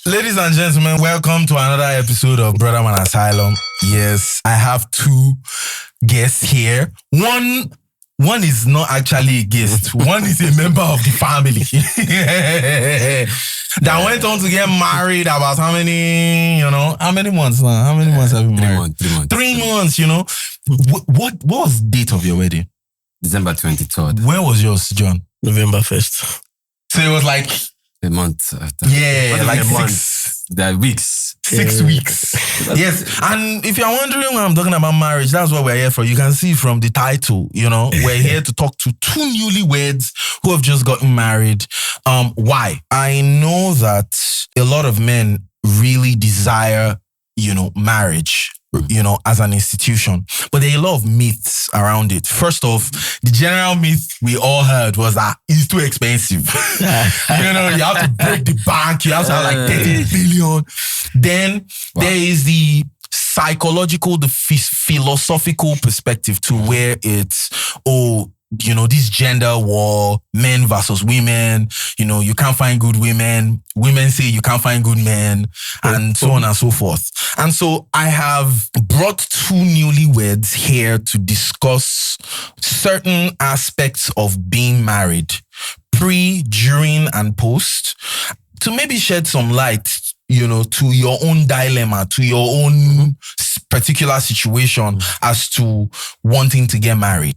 Ladies and gentlemen, welcome to another episode of Brodamanasylum. Yes, I have two guests here. One is not actually a guest. One is a member of the family. That went on to get married about how many months now? How many months have you been married? 3 months. 3 months, What was the date of your wedding? December 23rd. When was yours, John? November 1st. So it was like... A month after. Yeah, like a 6 month. There are weeks. 6 weeks. Yes. And if you're wondering when I'm talking about marriage, that's what we're here for. You can see from the title, we're here to talk to two newlyweds who have just gotten married. Why? I know that a lot of men really desire, marriage, as an institution. But there are a lot of myths around it. First off, the general myth we all heard was that it's too expensive. You have to break the bank. You have to have like 30 billion. Then there is the psychological, the philosophical perspective to where it's, this gender war, men versus women, you can't find good women say you can't find good men, and so on and so forth. And so I have brought two newlyweds here to discuss certain aspects of being married, pre, during, and post, to maybe shed some light, to your own dilemma, to your own particular situation as to wanting to get married.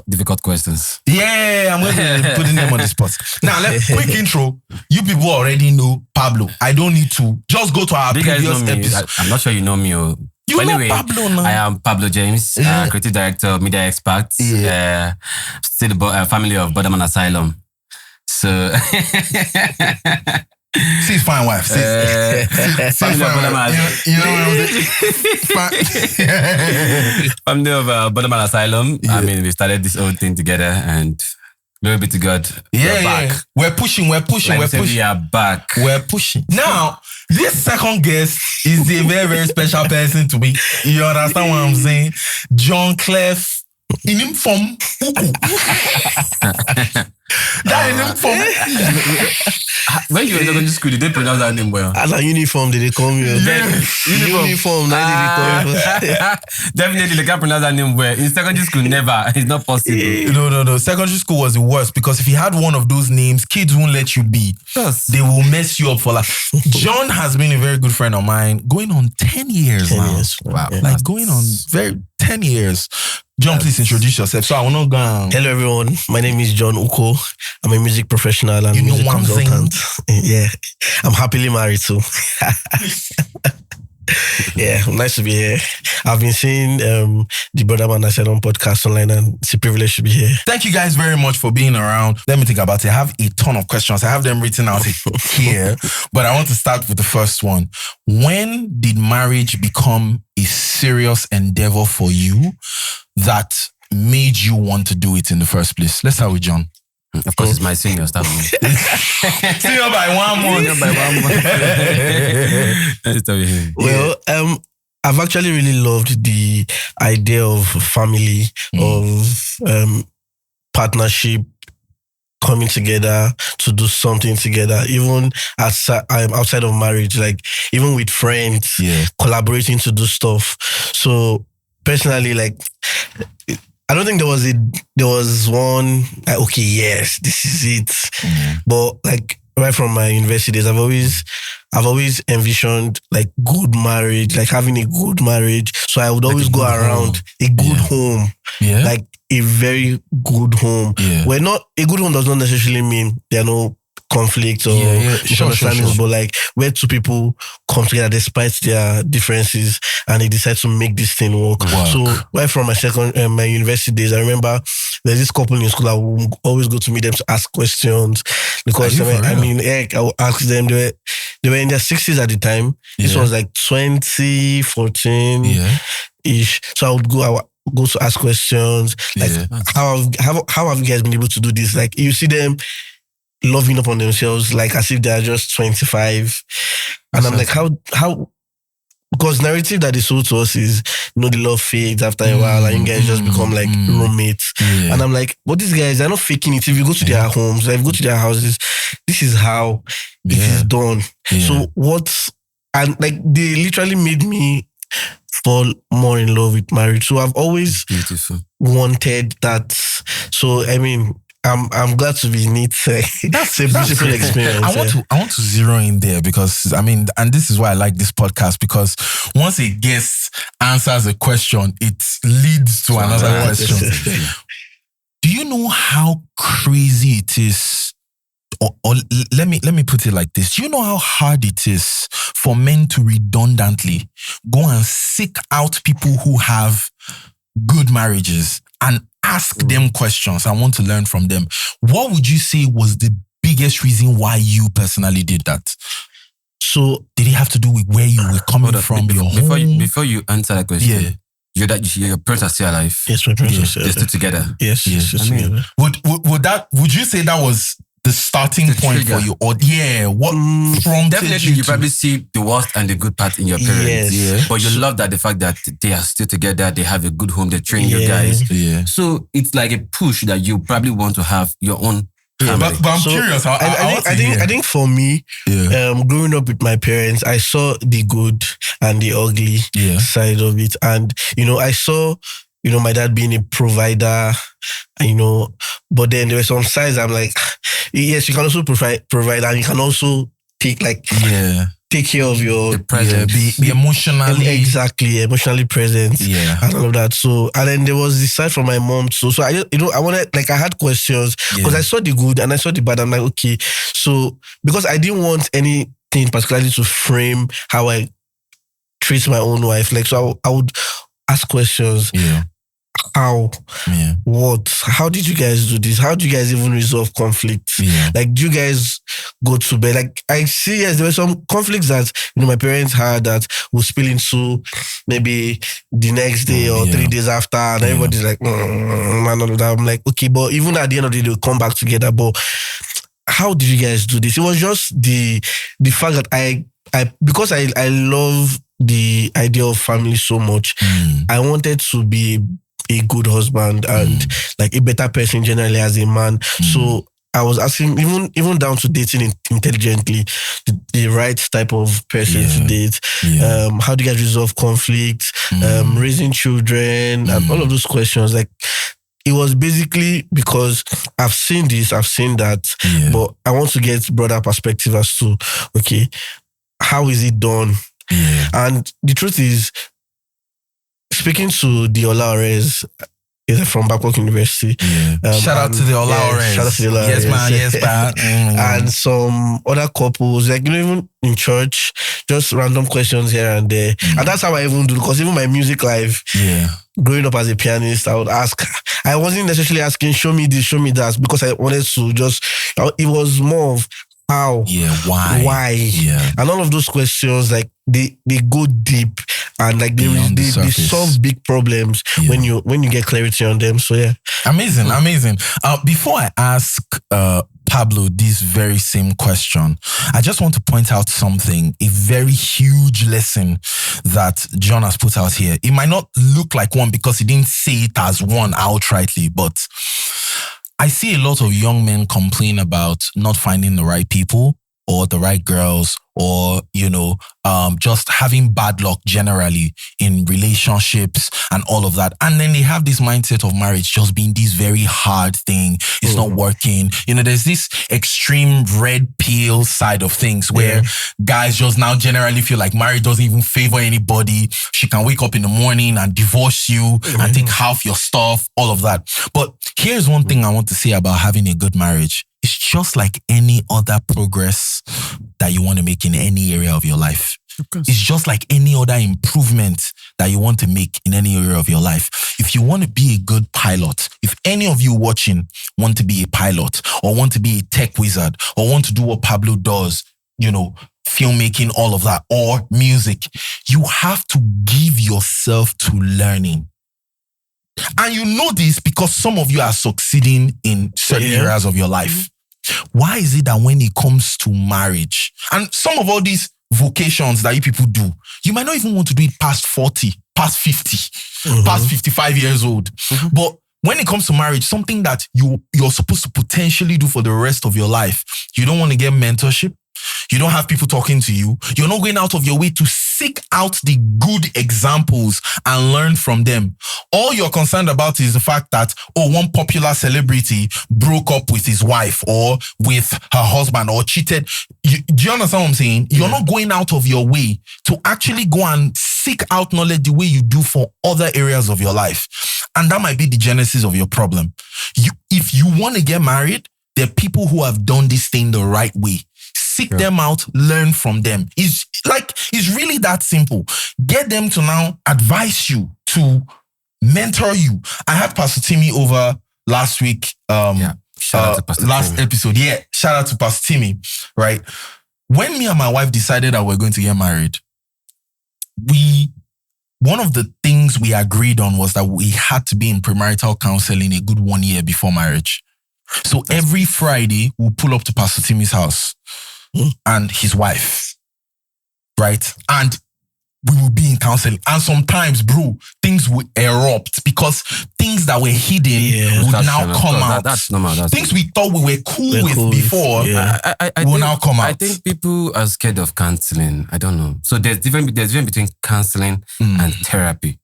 Difficult questions. Yeah, I'm going to be putting them on the spot. Now, quick intro. You people already know Pablo. I don't need to. Just go to our previous episode. I'm not sure you know me. You know Pablo now. I am Pablo James, creative director, media expert, still family of Brodamanasylum. So... She's fine wife. She's fine wife. You know what I'm saying? Family of Brodamanasylum. Yeah. I mean, we started this whole thing together, and glory be to God. We're back. We're pushing. We are back. We're pushing. Now, this second guest is a very, very special person to me. You understand what I'm saying? John Clef. In him from that in him from. When you were in secondary school, did they pronounce that name well? As a uniform, did they call me? Uniform, definitely they can't pronounce that name well. In secondary school, never. It's not possible. No. Secondary school was the worst because if you had one of those names, kids won't let you be. Yes. They will mess you up for life. John has been a very good friend of mine, going on 10 years now. Wow. Yeah. Like going on 10 years. John, please introduce yourself. So I will not go on. Hello, everyone. My name is John Uko. I'm a music professional and music consultant. Yeah. I'm happily married too. Yeah, nice to be here. I've been seeing the brodamanasylum.podcast online, and it's a privilege to be here. Thank you guys very much for being around. Let me think about it. I have a ton of questions. I have them written out here, but I want to start with the first one. When did marriage become a serious endeavor for you that made you want to do it in the first place? Let's start with John. Of course, it's my senior. Start with me. Senior by 1 month. Well, I've actually really loved the idea of family, of partnership, coming together to do something together, even outside of marriage, like even with friends, collaborating to do stuff. So personally, like, I don't think there was one, like, okay, yes, this is it. But like right from my university days, I've always envisioned like good marriage, like having a good marriage. So I would always go around a good home, like a very good home. Where not a good home does not necessarily mean there are no conflicts or misunderstandings, but like where two people come together despite their differences and they decide to make this thing work. So right from my university days, I remember there's this couple in school I would always go to meet them to ask questions because I would ask them. They were in their 60s at the time. This was like 2014 ish. So I would go to ask questions like how have you guys been able to do this? Like you see them loving up on themselves like as if they are just 25. And I'm like, how because narrative that is sold to us is, the love fades after a while and you guys just become like roommates. Yeah. And I'm like, but these guys, they're not faking it. If you go to their homes, if you go to their houses, this is how it is done. Yeah. So and like they literally made me fall more in love with marriage. So I've always wanted that. So I mean, I'm glad to be neat. That's a beautiful experience. I want to zero in there because I mean, and this is why I like this podcast, because once a guest answers a question, it leads to another question. Do you know how crazy it is? Or let me put it like this. Do you know how hard it is for men to redundantly go and seek out people who have good marriages and ask them questions? I want to learn from them. What would you say was the biggest reason why you personally did that? So did it have to do with where you were coming from, your home? Before you answer that question, your parents are still alive. Yes, my parents are still alive. They're still together. Yes. Together. Would you say that was the starting point for you? Or what definitely you probably see the worst and the good part in your parents. Yes. But you love that the fact that they are still together, they have a good home, they train you guys. Yeah. So it's like a push that you probably want to have your own family. But I'm curious. I think for me, growing up with my parents, I saw the good and the ugly side of it. And, I saw my dad being a provider, but then there were some sides I'm like, yes, you can also provide and you can also take care of your be emotionally present and all of that. So, and then there was this side from my mom too. So I had questions because I saw the good and I saw the bad. I'm like, okay. So, because I didn't want anything particularly to frame how I treat my own wife. Like, so I would ask questions. Yeah. How? Yeah. What? How did you guys do this? How do you guys even resolve conflicts? Yeah. Like, do you guys go to bed? Like, I see, yes, there were some conflicts that, my parents had that will spill into maybe the next day or 3 days after, and everybody's like, and all of that. I'm like, okay, but even at the end of the day, they'll come back together. But how did you guys do this? It was just the fact that I because I love the idea of family so much, I wanted to be a good husband and like a better person generally as a man. So I was asking, even down to dating intelligently, the right type of person to date. How do you guys resolve conflict? Raising children, and all of those questions. Like, it was basically because I've seen this, I've seen that, but I want to get broader perspective as to, okay, how is it done? Yeah. And the truth is, speaking to the Olaores, is from Babcock University. Yeah. Shout out to the Olaores. Shout out to the Olaores. Yes, man. And some other couples, like, even in church, just random questions here and there. And that's how I even do, because even my music life, growing up as a pianist, I would ask, I wasn't necessarily asking, show me this, show me that, because I wanted to just, it was more of how, why, and all of those questions, like, they go deep and like they solve big problems when you get clarity on them. So amazing. Before I ask Pablo this very same question, I just want to point out something, a very huge lesson that John has put out here. It might not look like one because he didn't say it as one outrightly, but I see a lot of young men complain about not finding the right people or the right girls, or, just having bad luck generally in relationships and all of that. And then they have this mindset of marriage just being this very hard thing. It's not working. There's this extreme red pill side of things where guys just now generally feel like marriage doesn't even favor anybody. She can wake up in the morning and divorce you and take half your stuff, all of that. But here's one thing I want to say about having a good marriage. It's just like any other progress that you want to make in any area of your life. It's just like any other improvement that you want to make in any area of your life. If you want to be a good pilot, if any of you watching want to be a pilot or want to be a tech wizard or want to do what Pablo does, filmmaking, all of that, or music, you have to give yourself to learning. And you know this because some of you are succeeding in certain areas of your life. Why is it that when it comes to marriage, and some of all these vocations that you people do, you might not even want to do it past 40, past 50, past 55 years old. But when it comes to marriage, something that you're supposed to potentially do for the rest of your life, you don't want to get mentorship. You don't have people talking to you. You're not going out of your way to seek out the good examples and learn from them. All you're concerned about is the fact that, one popular celebrity broke up with his wife or with her husband or cheated. Do you understand what I'm saying? You're not going out of your way to actually go and seek out knowledge the way you do for other areas of your life. And that might be the genesis of your problem. If you want to get married, there are people who have done this thing the right way. Seek them out, learn from them. It's really that simple. Get them to now advise you, to mentor you. I had Pastor Timmy over last week. Shout out to Pastor last Timmy. episode. Yeah, shout out to Pastor Timmy. Right. When me and my wife decided that we're going to get married, one of the things we agreed on was that we had to be in premarital counseling a good 1 year before marriage. So every Friday, we'll pull up to Pastor Timmy's house and his wife, right? And we will be in counseling. And sometimes, bro, things will erupt because things that were hidden would now come out. That's normal. Things we thought we were cool with before will now come out. I think people are scared of counseling. I don't know. So there's difference between counseling and therapy.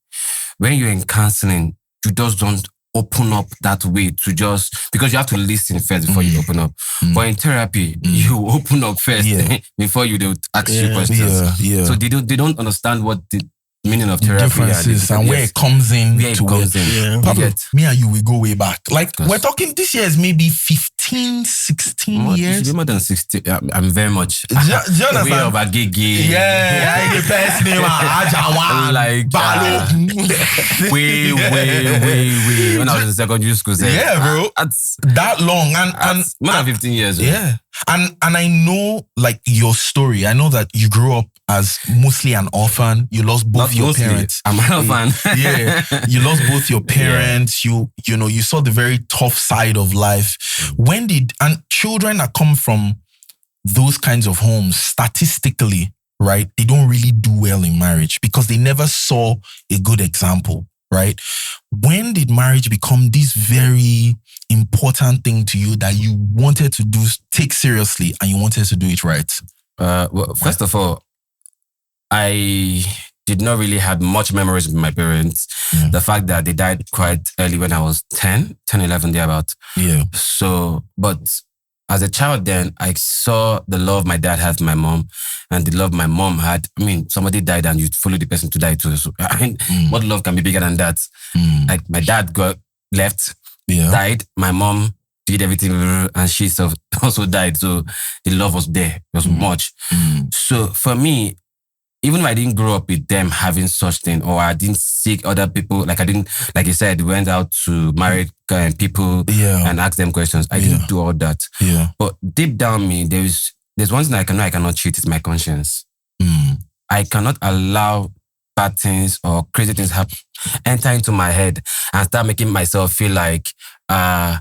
When you're in counseling, you just don't open up that way to just, because you have to listen first before you open up. But in therapy, you open up first before you ask you questions. So they don't understand what the meaning of therapy differences and where it comes in. Pablo, me and you, we go way back. Like, we're talking, this year is maybe 15, 16 years. It's more than 60. I'm very much Jonathan, way of a gigi. The best name, Ajawan. Like, way. When I was in secondary school, bro. That's that long. And more than 15 years. Yeah. And I know, like, your story. I know that you grew up as mostly an orphan. You lost both your parents. I'm an orphan. You lost both your parents. You saw the very tough side of life. And children that come from those kinds of homes, statistically, right, they don't really do well in marriage because they never saw a good example, right? When did marriage become this very important thing to you that you wanted to take seriously and you wanted to do it right? Well, first of all, I did not really have much memories with my parents. The fact that they died quite early when I was 10, 11, thereabout. So, but as a child then, I saw the love my dad had for my mom and the love my mom had. I mean, somebody died and you follow the person to die too. So, I mean, what love can be bigger than that? Like, my dad left, died, my mom did everything, and she also died. So the love was there. It was much. So for me, even if I didn't grow up with them having such thing, or I didn't seek other people, like you said, went out to married people and ask them questions. I didn't do all that. But deep down me, there's one thing I cannot cheat, is my conscience. I cannot allow bad things or crazy things enter into my head and start making myself feel like I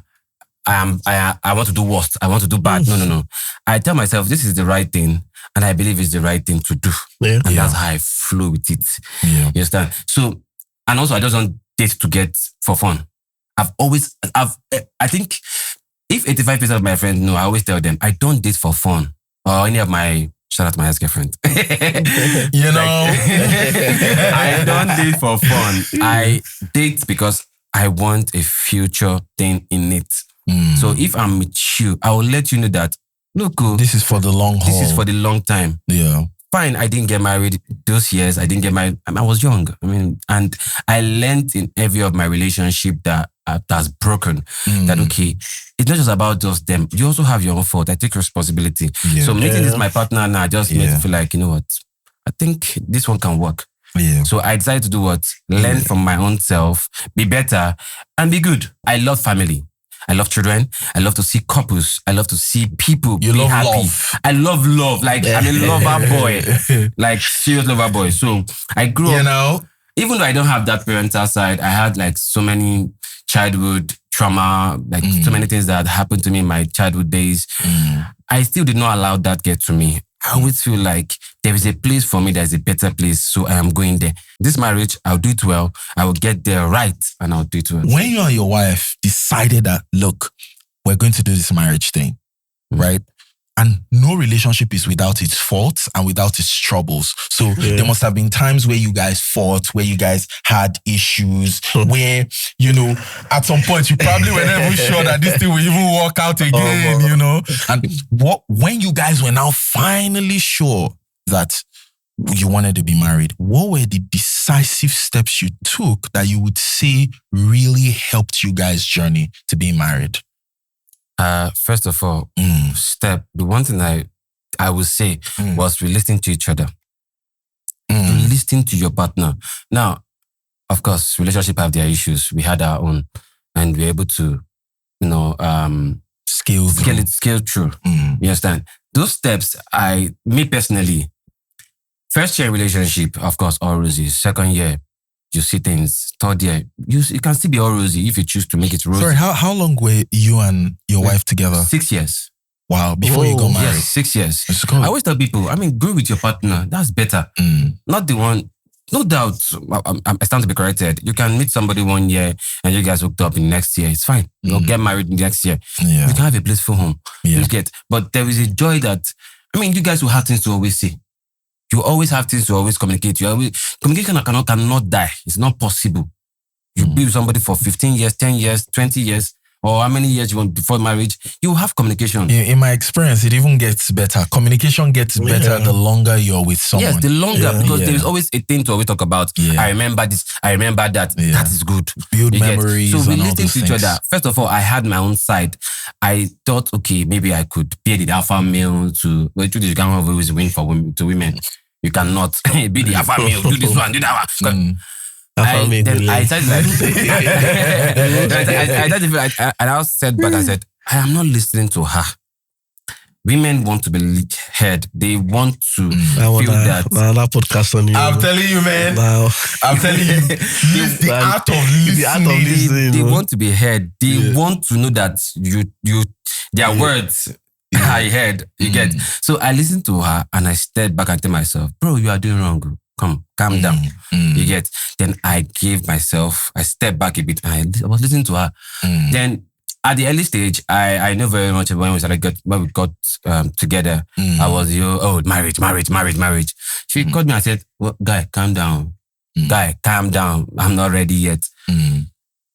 want to do worst. I want to do bad. No. I tell myself this is the right thing, and I believe it's the right thing to do. And that's how I flow with it. You understand? So, and also I just don't date to get for fun. I think if 85% of my friends know, I always tell them I don't date for fun. Or any of my, shout out to my ex-girlfriend. I don't date for fun. I date because I want a future thing in it. So if I'm with you, I will let you know that, look, this is for the long haul. This is for the long time. Fine, I didn't get married those years. I was young. I mean, and I learned in every of my relationship that's broken, that, okay, it's not just about just them. You also have your own fault. I take responsibility. So making this my partner now just makes me feel like, you know what? I think this one can work. So I decided to do what? Learn from my own self, be better, and be good. I love family. I love children. I love to see couples. I love to see people be happy. Love. I love love. Like, I'm a lover boy. Like, serious lover boy. So I grew up. Even though I don't have that parental side, I had like so many childhood trauma, like so many things that happened to me in my childhood days. I still did not allow that get to me. I always feel like there is a place for me, there's a better place, so I am going there. This marriage, I'll do it well, I will get there right, and I'll do it well. When you and your wife decided that, look, we're going to do this marriage thing, right? And no relationship is without its faults and without its troubles. So there must have been times where you guys fought, where you guys had issues, where, at some point you probably were never sure that this thing will even work out again, And when you guys were now finally sure that you wanted to be married, what were the decisive steps you took that you would say really helped you guys' journey to being married? First of all, the one thing I would say was we listen to each other. Listen to your partner. Now, of course, relationships have their issues. We had our own, and we're able to, scale through. You understand? Those steps, me personally, first year relationship, of course, all rosy. Second year, you see things. Third year, you can still be all rosy if you choose to make it rosy. Sorry, how long were you and your wife together? 6 years. Wow, before you got married? Yes, 6 years. I always tell people, go with your partner. That's better. Not the one, no doubt, I stand to be corrected. You can meet somebody 1 year and you guys hooked up in next year. It's fine. You'll get married next year. You can have a blissful home. But there is a joy that, you guys will have things to always see. You always have things to always communicate. Communication cannot die. It's not possible. You be with somebody for 15 years, 10 years, 20 years, or how many years you want before marriage, you have communication. In my experience, it even gets better. Communication gets better the longer you're with someone. Yes, the longer, because there is always a thing to always talk about. I remember this, I remember that. That is good. Build memories. So we and all listen those to each things. other. First of all, I had my own side. I thought, okay, maybe I could be the alpha male to, well, truth is you can't always win for women. You cannot be the alpha male, do this one, do that one. I said back, I said, I am not listening to her. Women want to be heard. They want to feel that. That podcast on you. I'm telling you, man. I'm telling you. The art of listening. They want to be heard. They want to know that their words I heard. You get. So I listened to her and I stared back and told myself, bro, you are doing wrong. Calm down. You get. Then I stepped back a bit and I was listening to her. Then at the early stage, I know very much when we got together. I was marriage. She called me and said, well, guy, calm down. Guy, calm down. I'm not ready yet.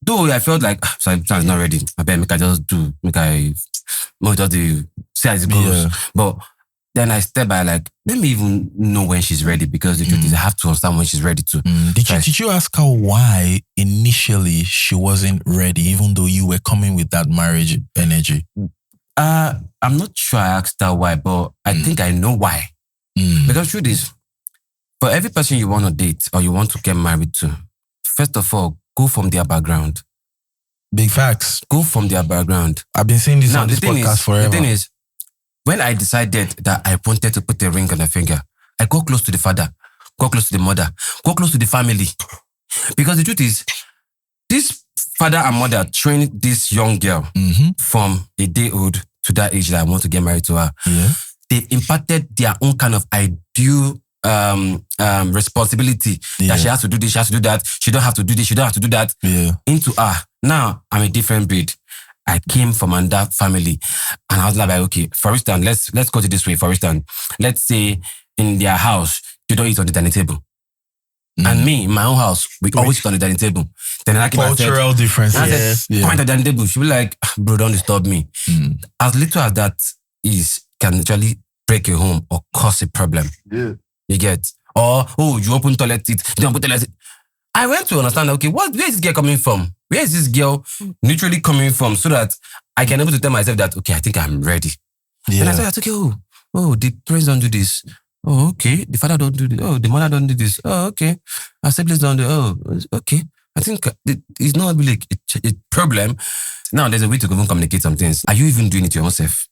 Though I felt like, sometimes not ready. I just see as it goes. But then I step by let me even know when she's ready, because the truth is I have to understand when she's ready to. Did you ask her why initially she wasn't ready, even though you were coming with that marriage energy? I'm not sure I asked her why, but I think I know why. Because the truth is, for every person you want to date or you want to get married to, first of all, go from their background. Big facts. Go from their background. I've been saying this on this podcast forever. The thing is, when I decided that I wanted to put a ring on her finger, I go close to the father, go close to the mother, go close to the family. Because the truth is, this father and mother trained this young girl from a day old to that age that I want to get married to her. They imparted their own kind of ideal responsibility that she has to do this, she has to do that, she don't have to do this, she don't have to do that into her. Now I'm a different breed. I came from that family, and I was like, okay, for instance, let's go to this way. For instance, let's say in their house, you don't eat on the dining table. And me, in my own house, we always eat on the dining table. Then I came cultural differences. I said, come on the dining table. She'll be like, bro, don't disturb me. As little as that is, can actually break a home or cause a problem. You get? Or, you open toilet seat, you don't open toilet seat. I went to understand, okay, where is this girl coming from? Where is this girl neutrally coming from, so that I can able to tell myself that, okay, I think I'm ready. And I said, okay, the parents don't do this. Oh, okay. The father don't do this. Oh, the mother don't do this. Oh, okay. Our siblings don't do. Oh, okay. I think it's not really a problem. Now there's a way to go and communicate some things. Are you even doing it yourself?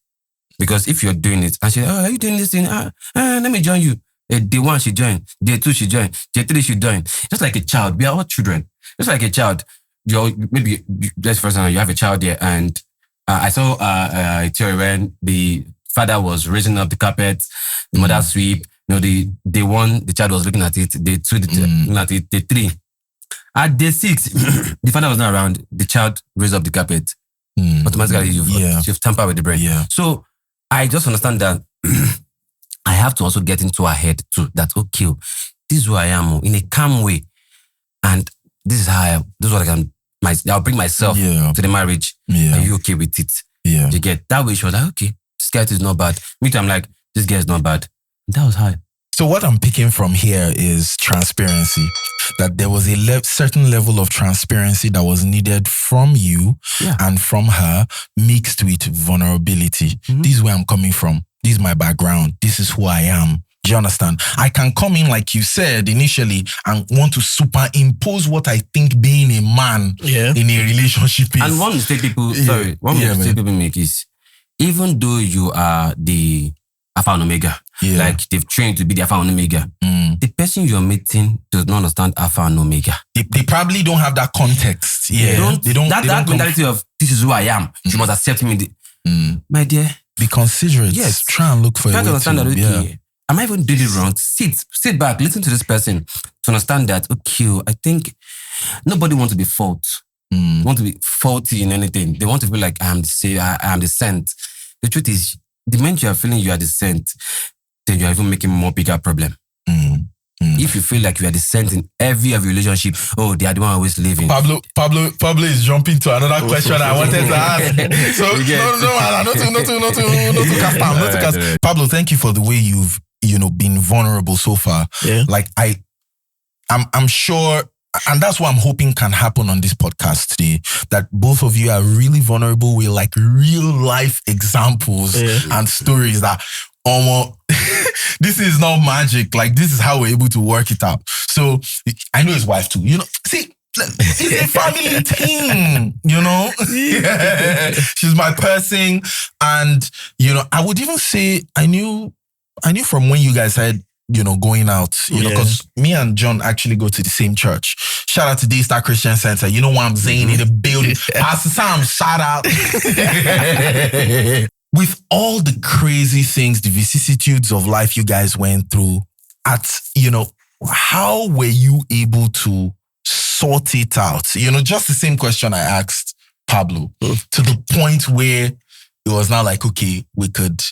Because if you're doing it, and she's like, are you doing this thing? Let me join you. Day 1, she joined. Day 2, she joined. Day 3, she joined. Just like a child. We are all children. Just like a child. Let's for example, you have a child there, and I saw a theory when the father was raising up the carpet, the mother sweep. Day one, the child was looking at it. Day two, looking at it. Day three. At day 6, the father was not around. The child raised up the carpet. Automatically, you've tampered with the brain. Yeah. So I just understand that I have to also get into her head too. That okay, this is who I am in a calm way, and this is what I can. I'll bring myself to the marriage. Yeah. Are you okay with it? Yeah. You get that way. She was like, okay, this guy is not bad. Me too, I'm like, this guy is not bad. And that was high. So what I'm picking from here is transparency. That there was a certain level of transparency that was needed from you and from her, mixed with vulnerability. This is where I'm coming from. This is my background. This is who I am. Do you understand? I can come in, like you said initially, and want to superimpose what I think being a man in a relationship is. And one mistake people make is, even though you are the Alpha and Omega, like they've trained to be the Alpha and Omega, the person you're meeting does not understand Alpha and Omega. They probably don't have that context. Yeah, they don't. That mentality of this is who I am. You must accept me. My dear, be considerate. Yes, try and look for. Try to understand that. Okay, am I even doing it wrong? Sit back, listen to this person to understand that. Okay, I think nobody wants to be want to be faulty in anything. They want to be like I am the saint. The truth is, the moment you are feeling you are the saint, then you are even making more bigger problem. If you feel like you are the saint in every relationship, they are the one always living. Pablo is jumping to another question I wanted to ask. So not to cast down, not to cast. Pablo, thank you for the way you've been vulnerable so far. Yeah. Like I'm sure, and that's what I'm hoping can happen on this podcast today, that both of you are really vulnerable with like real life examples and stories that this is not magic. Like, this is how we're able to work it out. So I know his wife too. See, it's a family thing, She's my person. And, I would even say I knew from when you guys said, going out, because me and John actually go to the same church. Shout out to Daystar Christian Center. You know what I'm saying? In the building. Pastor Sam, shout out. With all the crazy things, the vicissitudes of life you guys went through, how were you able to sort it out? Just the same question I asked Pablo, to the point where it was now like, okay, we could,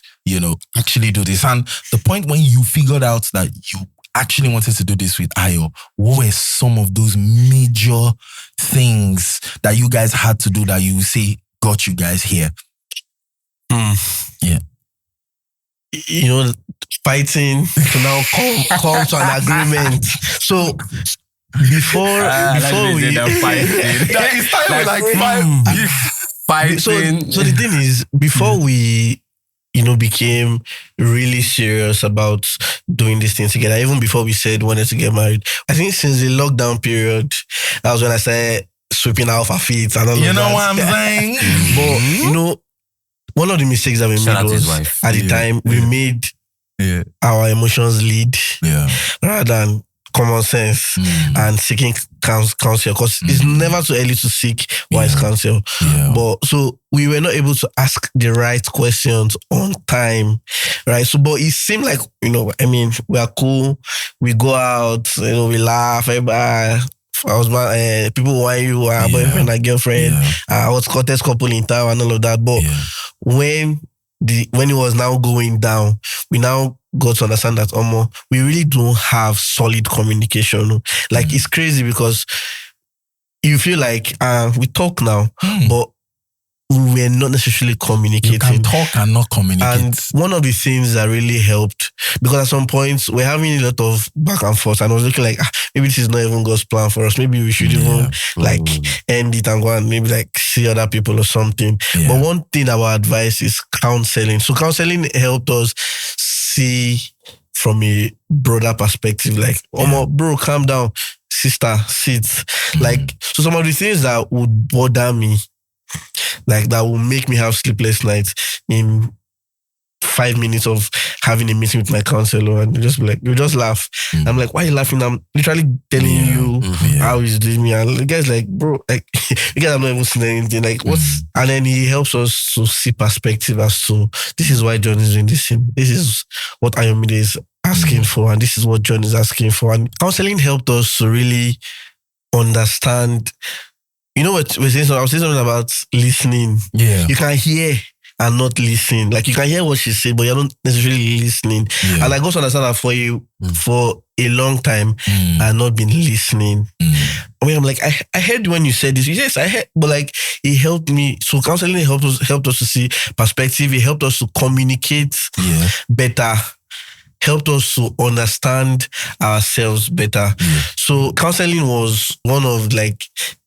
actually do this. And the point when you figured out that you actually wanted to do this with Ayo, what were some of those major things that you guys had to do that you say got you guys here? Yeah. Fighting to now come to an agreement. So before we fighting. So the thing is, before we became really serious about doing this thing together, even before we said we wanted to get married, I think since the lockdown period, that was when I started sweeping off our feet and all of that. You know what I'm saying? But one of the mistakes that we made was at the time we made our emotions lead rather than common sense and seeking counsel, because it's never too early to seek wise counsel. But so we were not able to ask the right questions on time, right? So, but it seemed like, we are cool. We go out, we laugh, everybody. People want you, our boyfriend and girlfriend, I was hottest couple in town and all of that. But when it was now going down, we now got to understand that we really don't have solid communication. Like, it's crazy because you feel like we talk now, but we're not necessarily communicating. You can talk and not communicate. And one of the things that really helped, because at some points we're having a lot of back and forth, and I was looking like, maybe this is not even God's plan for us. Maybe we should even end it and go and maybe see other people or something. But one thing our advice is counseling. So counseling helped us see from a broader perspective, like, bro, calm down, sister, sit. So some of the things that would bother me, like that will make me have sleepless nights in 5 minutes of having a meeting with my counselor, and you just laugh. I'm like, why are you laughing? I'm literally telling you how he's doing me. And the guy's like, bro, like, you guys are not even saying anything. Like, what's, and then he helps us to see perspective as to, this is why John is doing this thing. This is what Ayomide is asking for, and this is what John is asking for. And counseling helped us to really understand. You know what we're saying? So I was saying something about listening. Yeah. You can hear and not listen. Like, you can hear what she said, but you're not necessarily listening. Yeah. And I got to understand that for you for a long time, I've not been listening. I mean, I'm like, I heard when you said this. Yes, I heard, but like, it helped me. So counseling helped us to see perspective. It helped us to communicate better. Helped us to understand ourselves better. So counseling was one of like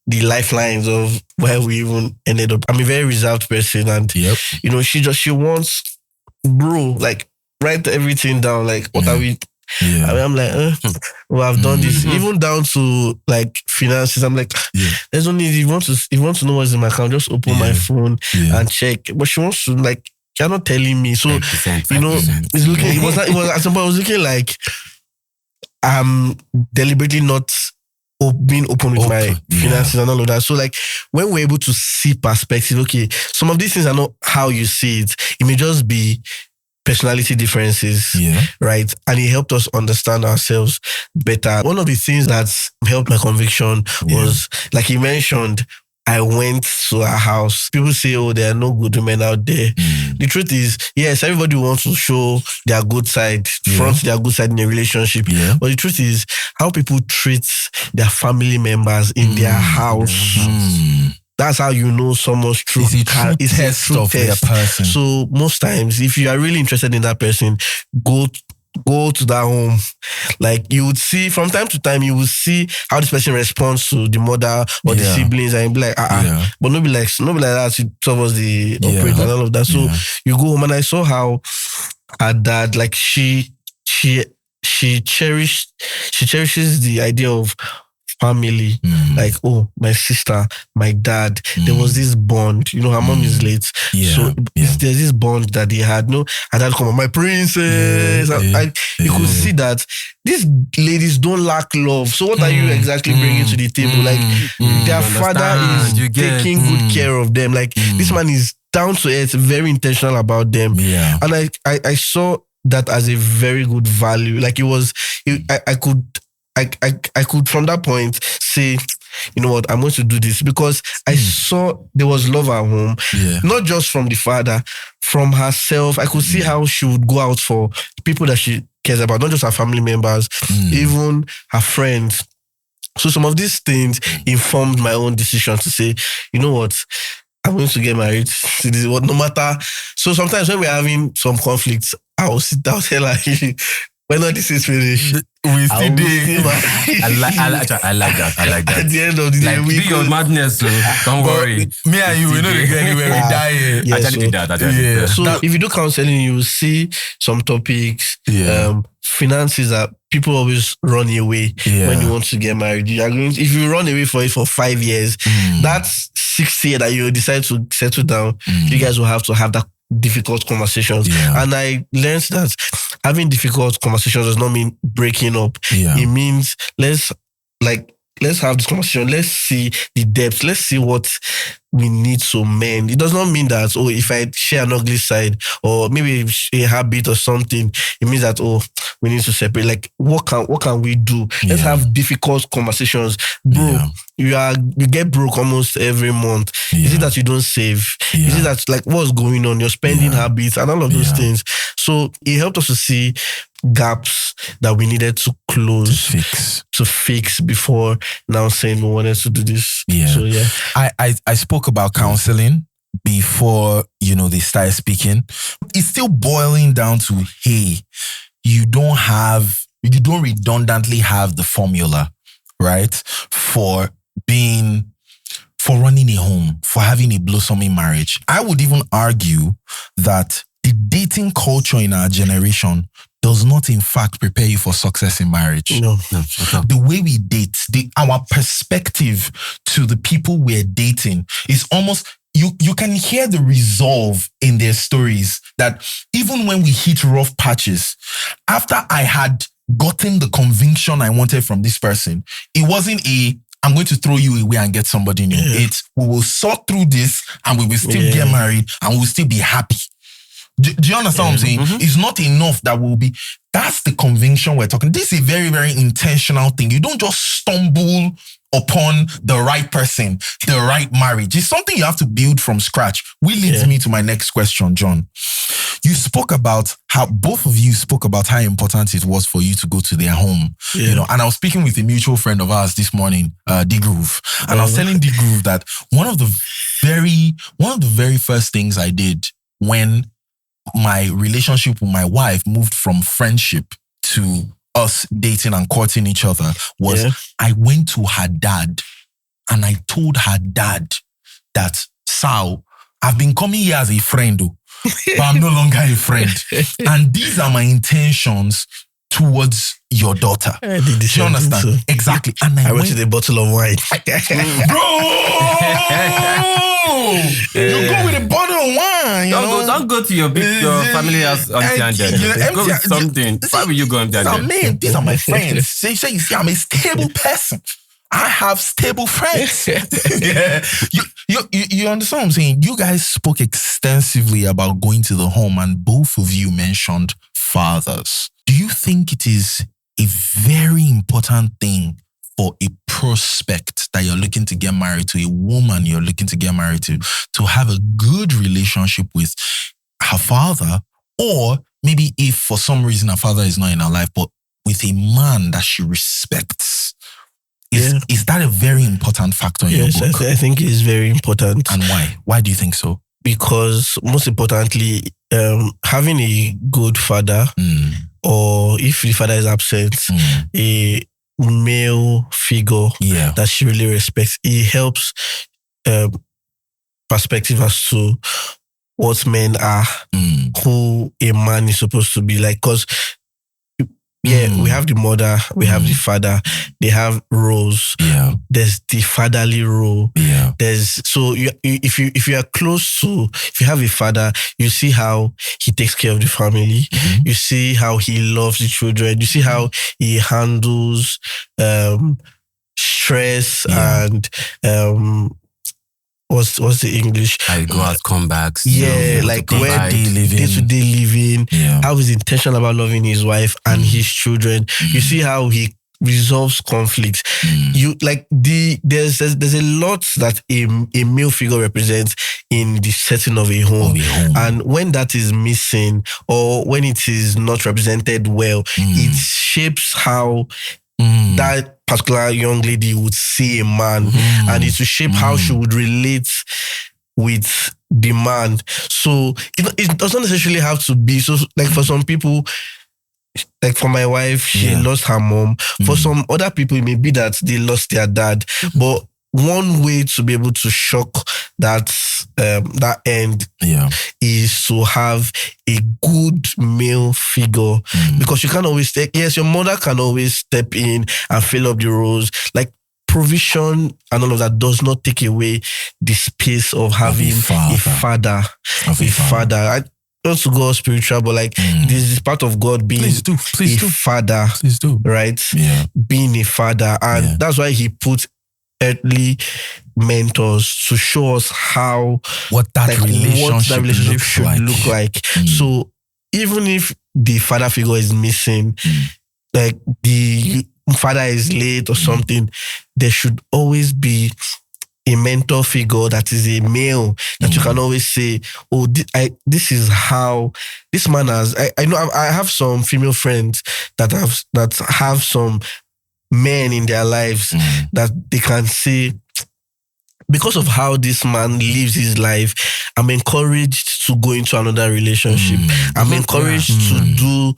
the lifelines of where we even ended up. I'm a very reserved person, and you know, she wants, bro, like, write everything down. Like, what are we? I mean, I'm like, well, I've done this, even down to like finances. I'm like, there's no need. If you want to know what's in my account, just open my phone and check. But she wants to, like, you're not telling me. So 5%. You know, it's looking. It was at some point, I was looking like I'm deliberately not being open with my finances and all of that. So like, when we're able to see perspective, okay, some of these things are not how you see it. It may just be personality differences, right? And it helped us understand ourselves better. One of the things that helped my conviction was, like you mentioned, I went to her house. People say, oh, there are no good women out there. The truth is, yes, everybody wants to show their good side, front their good side in a relationship. But the truth is, how people treat their family members in their house. That's how you know someone's true. It's a true test of their person. So most times, if you are really interested in that person, go to that home. Like, you would see from time to time, you will see how this person responds to the mother or the siblings, and you'll be like, but not be like that towards the operator and all of that. So you go home, and I saw how her dad, like, she cherishes the idea of family. Like, oh, my sister, my dad, there was this bond. You know, her mom is late. So there's this bond that they had. No, her dad come on, my princess. You could see that these ladies don't lack love. So what are you exactly bringing to the table? Like, their father is taking good care of them. Like, this man is down to earth, very intentional about them. And I saw that as a very good value. Like, I could from that point say, you know what, I'm going to do this, because I saw there was love at home, not just from the father, from herself. I could see how she would go out for people that she cares about, not just her family members, even her friends. So some of these things informed my own decision to say, you know what, I'm going to get married. This is what, no matter. So sometimes when we're having some conflicts, I'll sit down and like, when all this is finished, we still do. I like that. At the end of the day, we do your madness, so don't worry. Me and you, we know get anywhere. We die here. I actually did that. So if you do counseling, you will see some topics. Finances that people always run away when you want to get married. If you run away for it for 5 years, that's 6th year that you decide to settle down. You guys will have to have that difficult conversations. And I learned that having difficult conversations does not mean breaking up. It means let's have this conversation. Let's see the depth. Let's see what we need to mend. It does not mean that, oh, if I share an ugly side or maybe a habit or something, it means that, oh, we need to separate. Like, what can we do? Let's have difficult conversations. Bro, you get broke almost every month. Is it that you don't save? Is it that, like, what's going on? Your spending habits and all of those things. So it helped us to see gaps that we needed to close, to fix before now saying we wanted to do this. So I spoke about counseling before, you know, they started speaking. It's still boiling down to, hey, you don't redundantly have the formula, right? For running a home, for having a blossoming marriage. I would even argue that the dating culture in our generation does not in fact prepare you for success in marriage. No. The way we date, our perspective to the people we're dating is almost, you can hear the resolve in their stories that even when we hit rough patches, after I had gotten the conviction I wanted from this person, it wasn't I'm going to throw you away and get somebody new. It's we will sort through this and we will still get married and we will still be happy. Do you understand what I'm saying? It's not enough that we'll be. That's the conviction we're talking. This is a very, very intentional thing. You don't just stumble upon the right person, the right marriage. It's something you have to build from scratch. Which leads me to my next question, John. You spoke about how both of you spoke about how important it was for you to go to their home. You know, and I was speaking with a mutual friend of ours this morning, D-Groove, and I was telling D-Groove that one of the very first things I did when my relationship with my wife moved from friendship to us dating and courting each other was I went to her dad and I told her dad that, Sal, I've been coming here as a friend, but I'm no longer a friend. And these are my intentions towards your daughter. Do you understand? So. Exactly. And I went with a bottle of wine. You go with a bottle of wine. Don't go to your family house empty-handed. Go with something. Why will you go empty-handed? These are my friends. You see, I'm a stable person. I have stable friends. You understand what I'm saying? You guys spoke extensively about going to the home and both of you mentioned fathers. Do you think it is a very important thing for a prospect that you're looking to get married to, a woman you're looking to get married to have a good relationship with her father, or maybe if for some reason her father is not in her life, but with a man that she respects? Is that a very important factor in your book? I think it is very important. And why? Why do you think so? Because most importantly, having a good father, or if the father is absent, a male figure that she really respects, it helps perspective as to what men are, who a man is supposed to be like. Because we have the mother, we have the father, they have roles. There's the fatherly role. If you are close to, if you have a father, you see how he takes care of the family. You see how he loves the children. You see how he handles stress and what's the English? I go out, comebacks. Like where day-to-day living. How he's intentional about loving his wife and his children. You see how he resolves conflicts. You like there's a lot that a male figure represents in the setting of a home. And when that is missing or when it is not represented well, it shapes how that particular young lady would see a man, and it will shape how she would relate with the man. So it doesn't necessarily have to be so. Like for some people, like for my wife, she lost her mom. For some other people, it may be that they lost their dad. But one way to be able to shock that end is to have a good male figure, because you can't always your mother can always step in and fill up the roles. Like provision and all of that does not take away the space of having a father. I not to go spiritual, but like this is part of God being a father. Please do. Right? Being a father. And that's why he put earthly mentors to show us what that relationship should look like. So even if the father figure is missing, like the father is late or something, there should always be a mentor figure that is a male that you can always say, oh, this is how this man has. I know I have some female friends that have some men in their lives that they can say, because of how this man lives his life, I'm encouraged to go into another relationship. I'm encouraged to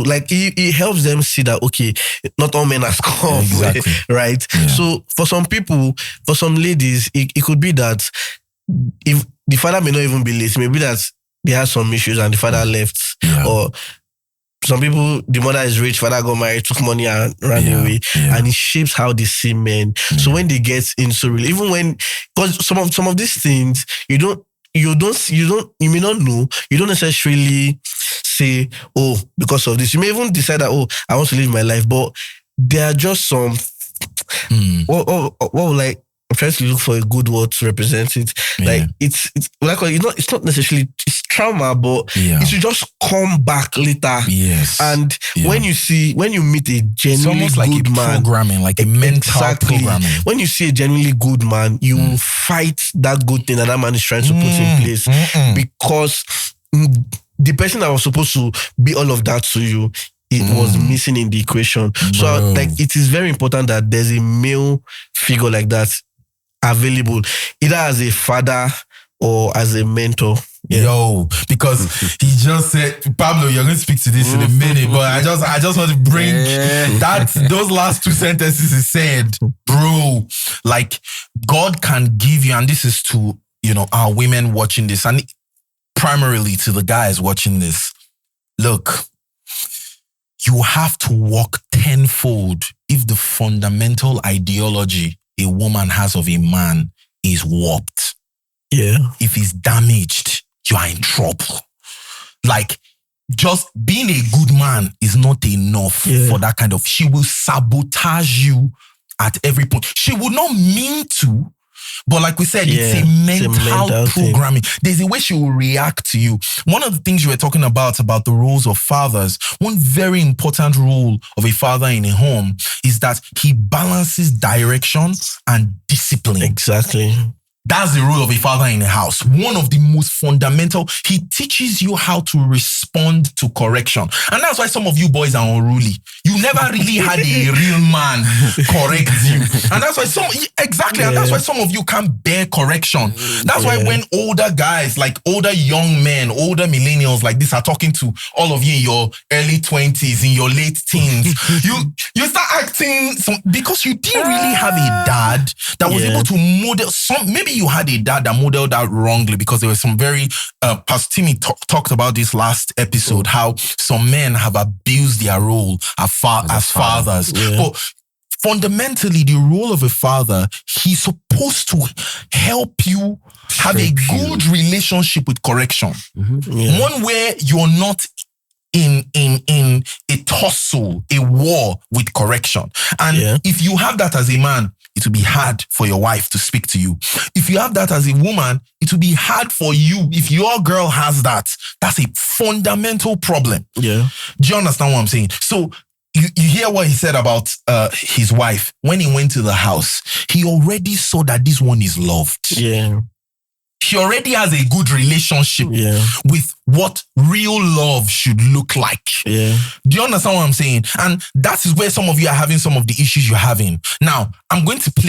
like, it helps them see that, okay, not all men are come, right? So for some people, for some ladies, it could be that if the father may not even be late, maybe that they had some issues and the father left, or some people, the mother is rich, father got married, took money and ran away, and it shapes how they see men. So when they get into even when, because some of these things you may not know, you don't necessarily say, oh, because of this. You may even decide that, oh, I want to live my life, but there are just some like, I'm trying to look for a good word to represent it. Like it's like, it's not necessarily it's trauma, but it should just come back later. Yes. And when you meet a genuinely it's almost good like a man, programming, like a mental programming. When you see a genuinely good man, you will fight that good thing that man is trying to put in place, because the person that was supposed to be all of that to you, it was missing in the equation. So like, it is very important that there's a male figure like that available, either as a father or as a mentor. Yo, because he just said, Pablo, you're going to speak to this in a minute, but I just want to bring those last two sentences he said, bro. Like, God can give you, and this is to, our women watching this, and primarily to the guys watching this. Look, you have to walk tenfold if the fundamental ideology a woman has of a man is warped. Yeah. If it's damaged, you are in trouble. Like, just being a good man is not enough for that kind of... She will sabotage you at every point. She would not mean to, but like we said, it's a mental programming. There's a way she will react to you. One of the things you were talking about the roles of fathers, one very important role of a father in a home is that he balances direction and discipline. Exactly. That's the role of a father in a house. One of the most fundamental. He teaches you how to respond to correction. And that's why some of you boys are unruly. You never really had a real man correct you. And that's why some of you can't bear correction. That's why when older guys, like older young men, older millennials like this are talking to all of you in your early 20s, in your late teens, you start acting because you didn't really have a dad that was able to model maybe you had a dad that modeled that wrongly, because there was some very Pastor Timmy talked about this last episode, how some men have abused their role as fathers. But fundamentally, the role of a father, he's supposed to help you have a good relationship with correction. One where you're not in a tussle, a war with correction. And if you have that as a man, it will be hard for your wife to speak to you. If you have that as a woman, it will be hard for you. If your girl has that, that's a fundamental problem. Yeah. Do you understand what I'm saying? So you hear what he said about his wife. When he went to the house, he already saw that this one is loved. Yeah. She already has a good relationship with what real love should look like. Yeah. Do you understand what I'm saying? And that is where some of you are having some of the issues you're having. Now, I'm going to put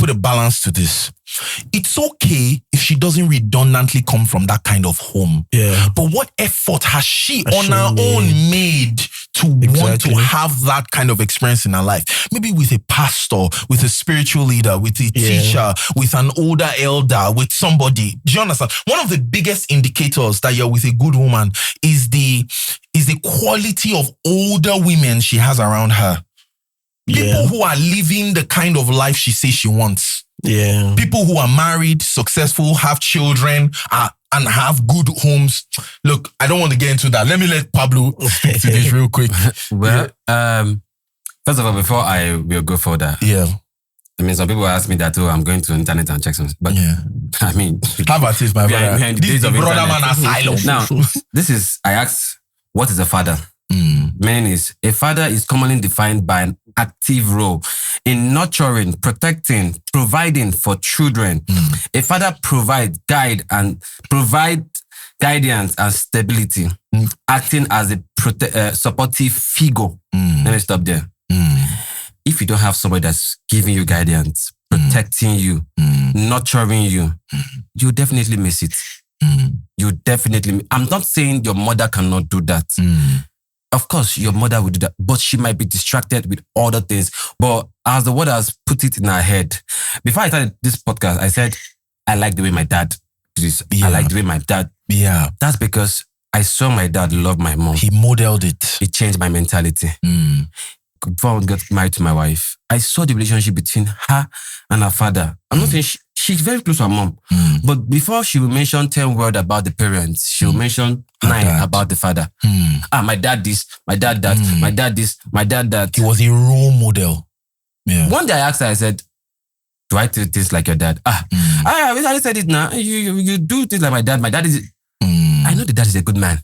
a balance to this. It's okay if she doesn't redundantly come from that kind of home. Yeah. But what effort has she on her own made to want to have that kind of experience in her life? Maybe with a pastor, with a spiritual leader, with a teacher, with an older elder, with somebody. Do you understand? One of the biggest indicators that you're with a good woman is the quality of older women she has around her. People who are living the kind of life she says she wants. Yeah. People who are married, successful, have children, and have good homes. Look, I don't want to get into that. Let me let Pablo speak to this real quick. Well, first of all, before I will go further, I mean, some people ask me that, I'm going to internet and check some, but I mean, how about this, my brother? This is the brodamanasylum. Now, I asked, what is a father? Meaning is, a father is commonly defined by an active role in nurturing, protecting, providing for children. A father provide guidance and stability, acting as a supportive figure. Let me stop there. If you don't have somebody that's giving you guidance, protecting you, nurturing you, you definitely miss it. You definitely. I'm not saying your mother cannot do that. Of course, your mother will do that, but she might be distracted with other things. But as the word has put it in her head, before I started this podcast, I said, I like the way my dad do this. I like the way my dad. Yeah. That's because I saw my dad love my mom. He modeled it. It changed my mentality. Before I got married to my wife, I saw the relationship between her and her father. I'm not saying she's very close to her mom. But before she will mention 10 words about the parents, she will mention 9 about the father. My dad this, my dad that, my dad this, my dad that. He was a role model. Yeah. One day I asked her, I said, do I do things like your dad? I said it now. You do things like my dad. My dad is... I know the dad is a good man.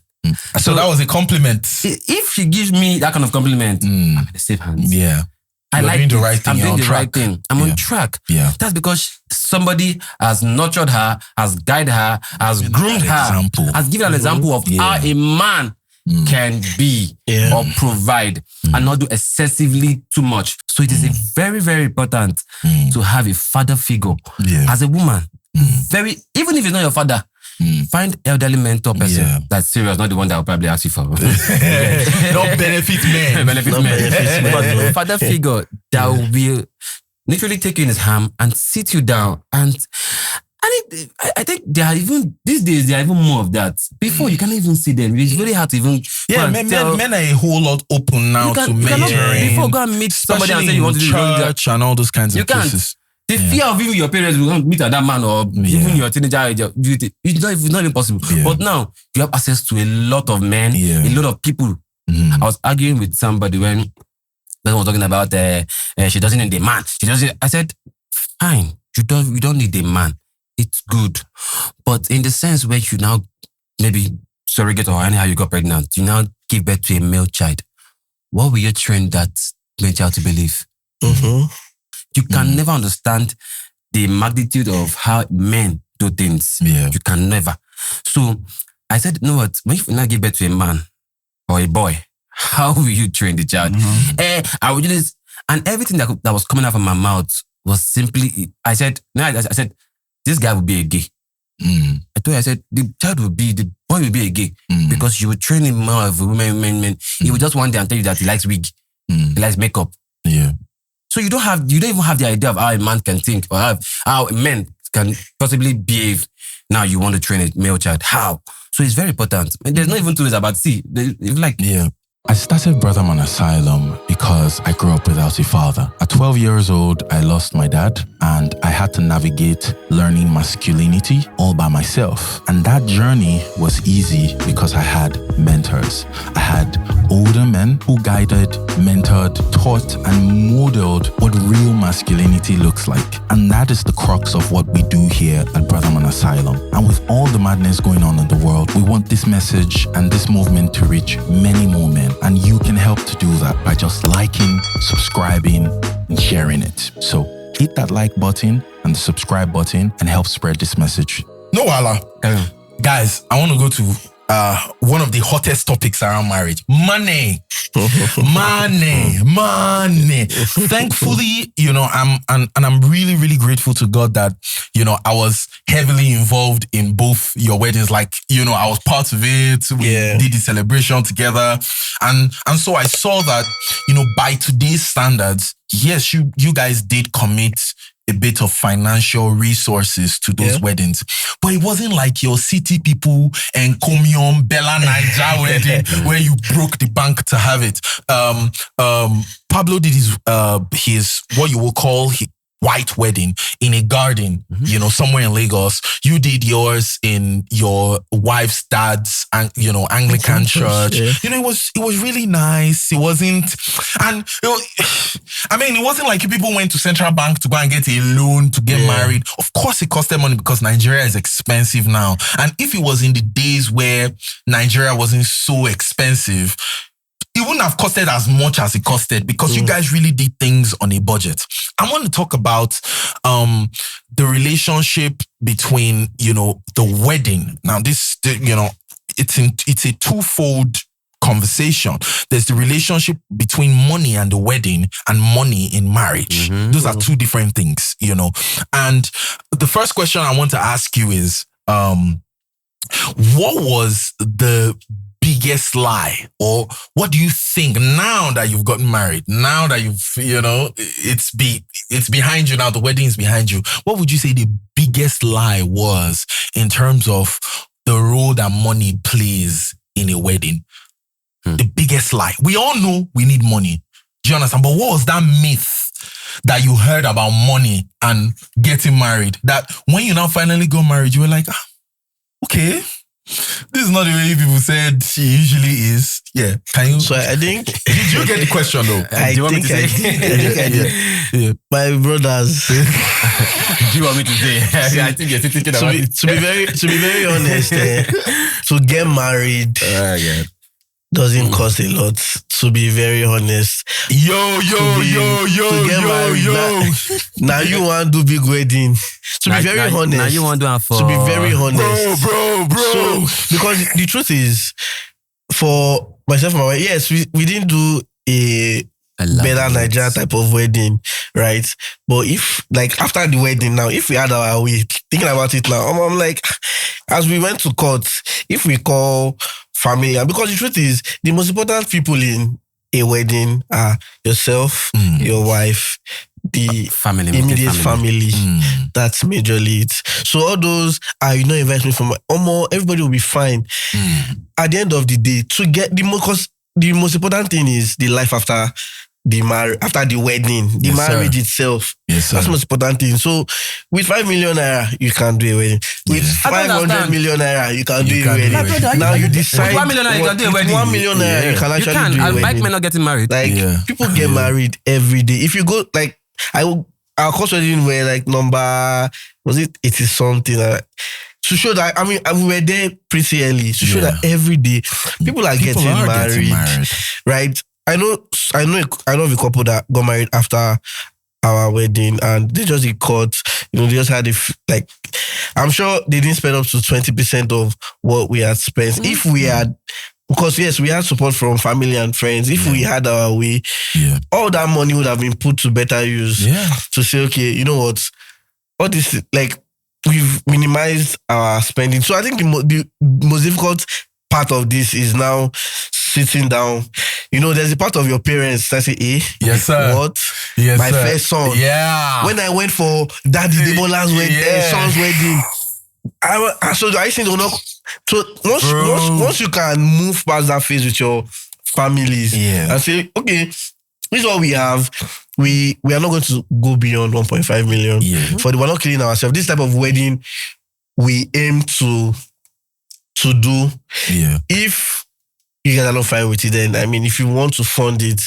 So that was a compliment. If she gives me that kind of compliment, I'm in the safe hands. Yeah. I like doing the right thing. I'm doing the right thing. I'm on track. Yeah. That's because somebody has nurtured her, has guided her, has groomed her, has given an example of how a man can be or provide and not do excessively too much. So it is a very, very important to have a father figure as a woman. Even if it's not your father, find elderly mentor person that's serious, not the one that will probably ask you for. Not benefit men. But father figure that will literally take you in his hand and sit you down. And I think there are even, these days, there are even more of that. Before, you can't even see them. It's very hard to even... men are a whole lot open now to mentoring. Before, go and meet somebody and say you want to do church and all those kinds of places. The fear of even your parents will meet at that man or even your teenager age, it's not even possible. But now, you have access to a lot of men, a lot of people. I was arguing with somebody when they were talking about she doesn't need a man. I said, fine, you don't need a man. It's good. But in the sense where you now, maybe surrogate or anyhow you got pregnant, you now give birth to a male child. What will you train that male child to believe? You can never understand the magnitude of how men do things. You can never. So I said, you know what? When you now give birth to a man or a boy, how will you train the child? I would do this. And everything that was coming out of my mouth was simply, I said, this guy will be a gay. I told you, I said, the boy will be a gay because you will train him more of men. He will just one day and tell you that he likes wig. He likes makeup. So you don't even have the idea of how a man can think or how men can possibly behave. Now you want to train a male child. How? So it's very important. And there's not even 2 ways about I started brodamanasylum because I grew up without a father. At 12 years old, I lost my dad and I had to navigate learning masculinity all by myself. And that journey was easy because I had mentors. I had older men who guided, mentored, taught, and modeled what real masculinity looks like. And that is the crux of what we do here at brodamanasylum. And with all the madness going on in the world, we want this message and this movement to reach many more men. And you can help to do that by just liking, subscribing, and sharing it. So hit that like button and the subscribe button and help spread this message. No, Wala. Guys, I want to go to one of the hottest topics around marriage. Money. Thankfully, I'm really, really grateful to God that, I was heavily involved in both your weddings. Like, I was part of it. We did the celebration together. And so I saw that, by today's standards, yes, you guys did commit a bit of financial resources to those weddings. But it wasn't like your city people and Komion Bella Niger wedding where you broke the bank to have it. Pablo did his what you will call his white wedding in a garden, somewhere in Lagos. You did yours in your wife's dad's, Anglican church. It was really nice. It wasn't, it wasn't like you people went to Central Bank to go and get a loan to get married. Of course, it costed money because Nigeria is expensive now. And if it was in the days where Nigeria wasn't so expensive, it wouldn't have costed as much as it costed because you guys really did things on a budget. I want to talk about the relationship between, the wedding. Now, it's a twofold conversation. There's the relationship between money and the wedding and money in marriage. Those are 2 different things, And the first question I want to ask you is, what was the biggest lie, or what do you think now that you've gotten married, now that it's behind you now, the wedding is behind you, what would you say the biggest lie was in terms of the role that money plays in a wedding. The biggest lie. We all know we need money. Do you understand? But what was that myth that you heard about money and getting married? That when you now finally got married, you were like, okay, this is not the way people said she usually is. Yeah. Can you? So I think. Did you get the question though? I think I did. Yeah. My brothers. Do you want me to say? I think you're thinking about it. To be very honest, to get married doesn't cost a lot. To be very honest. Yo. Now you want to do big wedding. To be very honest. Now you want to do it for. To be very honest. Bro. So, because the truth is, for myself and my wife, yes, we didn't do a better Nigeria type of wedding, right? But if, like, after the wedding now, if we had our way, thinking about it now, I'm like, as we went to court, if we call family, and because the truth is, the most important people in a wedding are yourself, your wife, the family, immediate family. That's majorly it. So all those, you know, invite me from everybody will be fine. At the end of the day, to get because the most important thing is the life after the wedding, the marriage itself. Yes, that's the most important thing. So with 5 million naira, you can do a wedding. With 500 million naira, you can do a wedding. Now you decide. With 1 million naira, you can do a wedding. 1 million naira, you can actually do a wedding. And Mike may not getting married. Like people get married every day. If you go, like, our course wedding were like number, was it 80 something? To show that, I mean, we were there pretty early. To show that every day people are getting married, right? I know of a couple that got married after our wedding, and they just got caught. You know, they just had I'm sure they didn't spend up to 20% of what we had spent. If we had, because yes, we had support from family and friends. If we had our way, all that money would have been put to better use. To say, okay, you know what, all this, like, we've minimized our spending. So I think the most difficult part of this is now sitting down. You know, there's a part of your parents that say, yes, sir. What? Yes, my sir. first son. Yeah. When I went for Daddy Debola's son's wedding, I think not. So once you can move past that phase with your families and say, okay, this is what we have. We are not going to go beyond 1.5 million. We're not killing ourselves. This type of wedding we aim to do. If you guys are not fine with it, then I mean, if you want to fund it,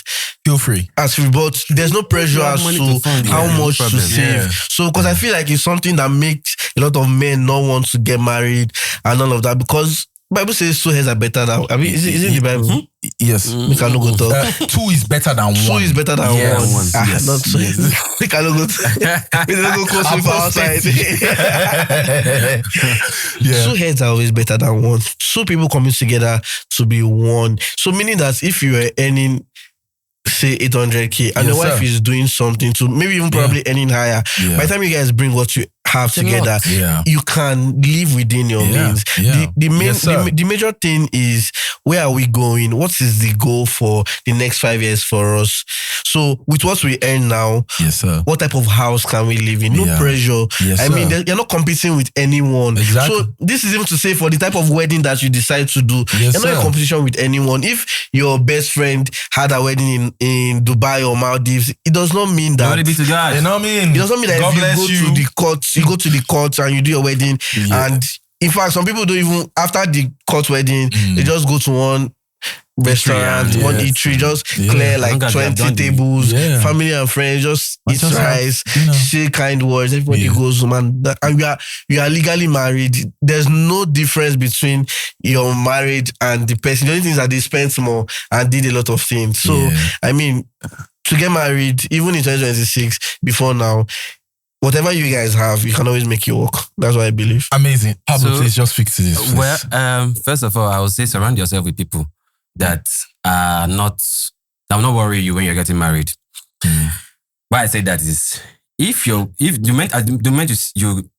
feel free. But there's no pressure as to how much to save. So, because I feel like it's something that makes a lot of men not want to get married and all of that, because Bible says 2 heads are better than. I mean, is it in the Bible? Yes. We can go talk. 2 is better than 1. 2 is better than 1. Yes. Not 2. We can go talk. We don't go close for outside. 2 heads are always better than 1. 2 people coming together to be 1. So meaning that if you are earning, say 800k, and your wife is doing something to maybe even probably earning higher, by the time you guys bring what you have together, you can live within your means. The major thing is, where are we going? What is the goal for the next 5 years for us? So with what we earn now, what type of house can we live in? No pressure. I mean, you're not competing with anyone. So this is even to say, for the type of wedding that you decide to do, you're not in competition with anyone. If your best friend had a wedding in Dubai or Maldives, it does not mean that. You know what I mean? It doesn't mean that God if you go to the courts, you go to the courts and you do your wedding, and in fact, some people don't even, after the court wedding, they just go to one restaurant, one eatery, just clear like 20 tables, family and friends, just eat rice, say kind words, everybody goes home, and you are legally married. There's no difference between your marriage and the person. The only thing is that they spent more and did a lot of things. So, I mean, to get married, even in 2026, before now, whatever you guys have, you can always make it work. That's what I believe. Amazing. Pablo, please just speak to this. Well, first of all, I would say surround yourself with people that are not worry you when you're getting married. Why I say that is, if the moment you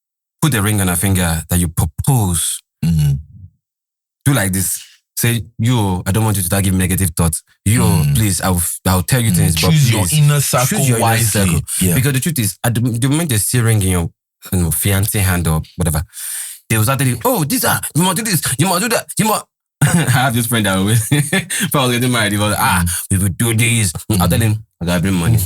put the ring on a finger that you propose, do like this. Say, I don't want you to start giving negative thoughts. Please, I'll tell you things, but choose please, your inner circle wisely. Because the truth is, at the moment they see ring in your fiancé hand or whatever, they will start telling you, you must do this, you must do that, I have this friend that always, if I was getting married, he was we will do this. I'll tell him, I gotta bring money.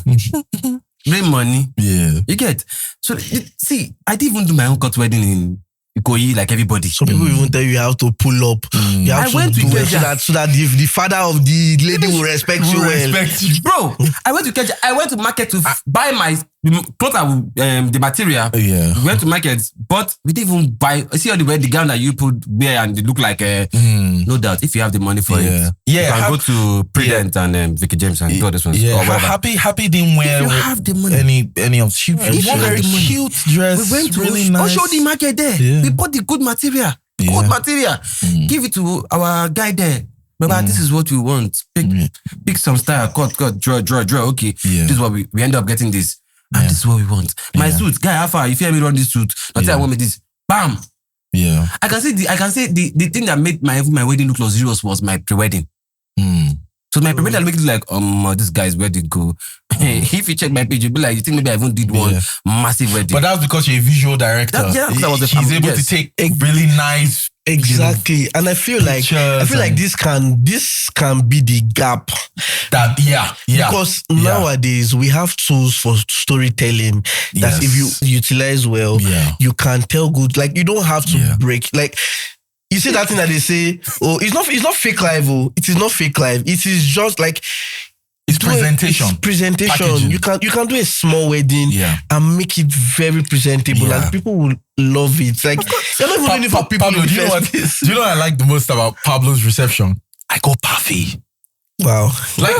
Bring money. Yeah. You get? So, see, I didn't even do my own court wedding in Ikoyi like everybody. Some people even tell you have to pull up. You have to do it so that the father of the lady will respect you well. Bro, I went to Keja. I went to market to buy my cloth, the material. Yeah. We went to market, but we didn't even buy. See all the gown that you put wear and they look like no doubt. If you have the money for it, you can go to Prudent and Vicky James and go this one. Yeah, happy didn't wear if you have the money. any of she wore a cute dress. We went to really nice. show the market there. Yeah. We bought the good material. Good material. Give it to our guy there. Baba, this is what we want. Pick some style, cut, draw. Okay, this is what we end up getting this. And this is what we want. My suit, guy, how far? If you hear me run this suit, I want me this. Bam. Yeah. I can say the thing that made my wedding look luxurious was my pre-wedding. So my pre-wedding make it like, this guy's where they go. If you check my page, you'll be like, you think maybe I even did one massive wedding. But that's because you're a visual director. He's able to take really nice. Exactly. And I feel like this can be the gap. Because nowadays we have tools for storytelling that if you utilize well, you can tell good. Like you don't have to break. Like you see that thing that they say, it's not fake life. It is not fake life. It is just like it's presentation. Packaging. You can do a small wedding and make it very presentable and people will love it. Like you're not even doing it for people. Pablo, do you know what I like the most about Pablo's reception? I go puffy. Wow. Like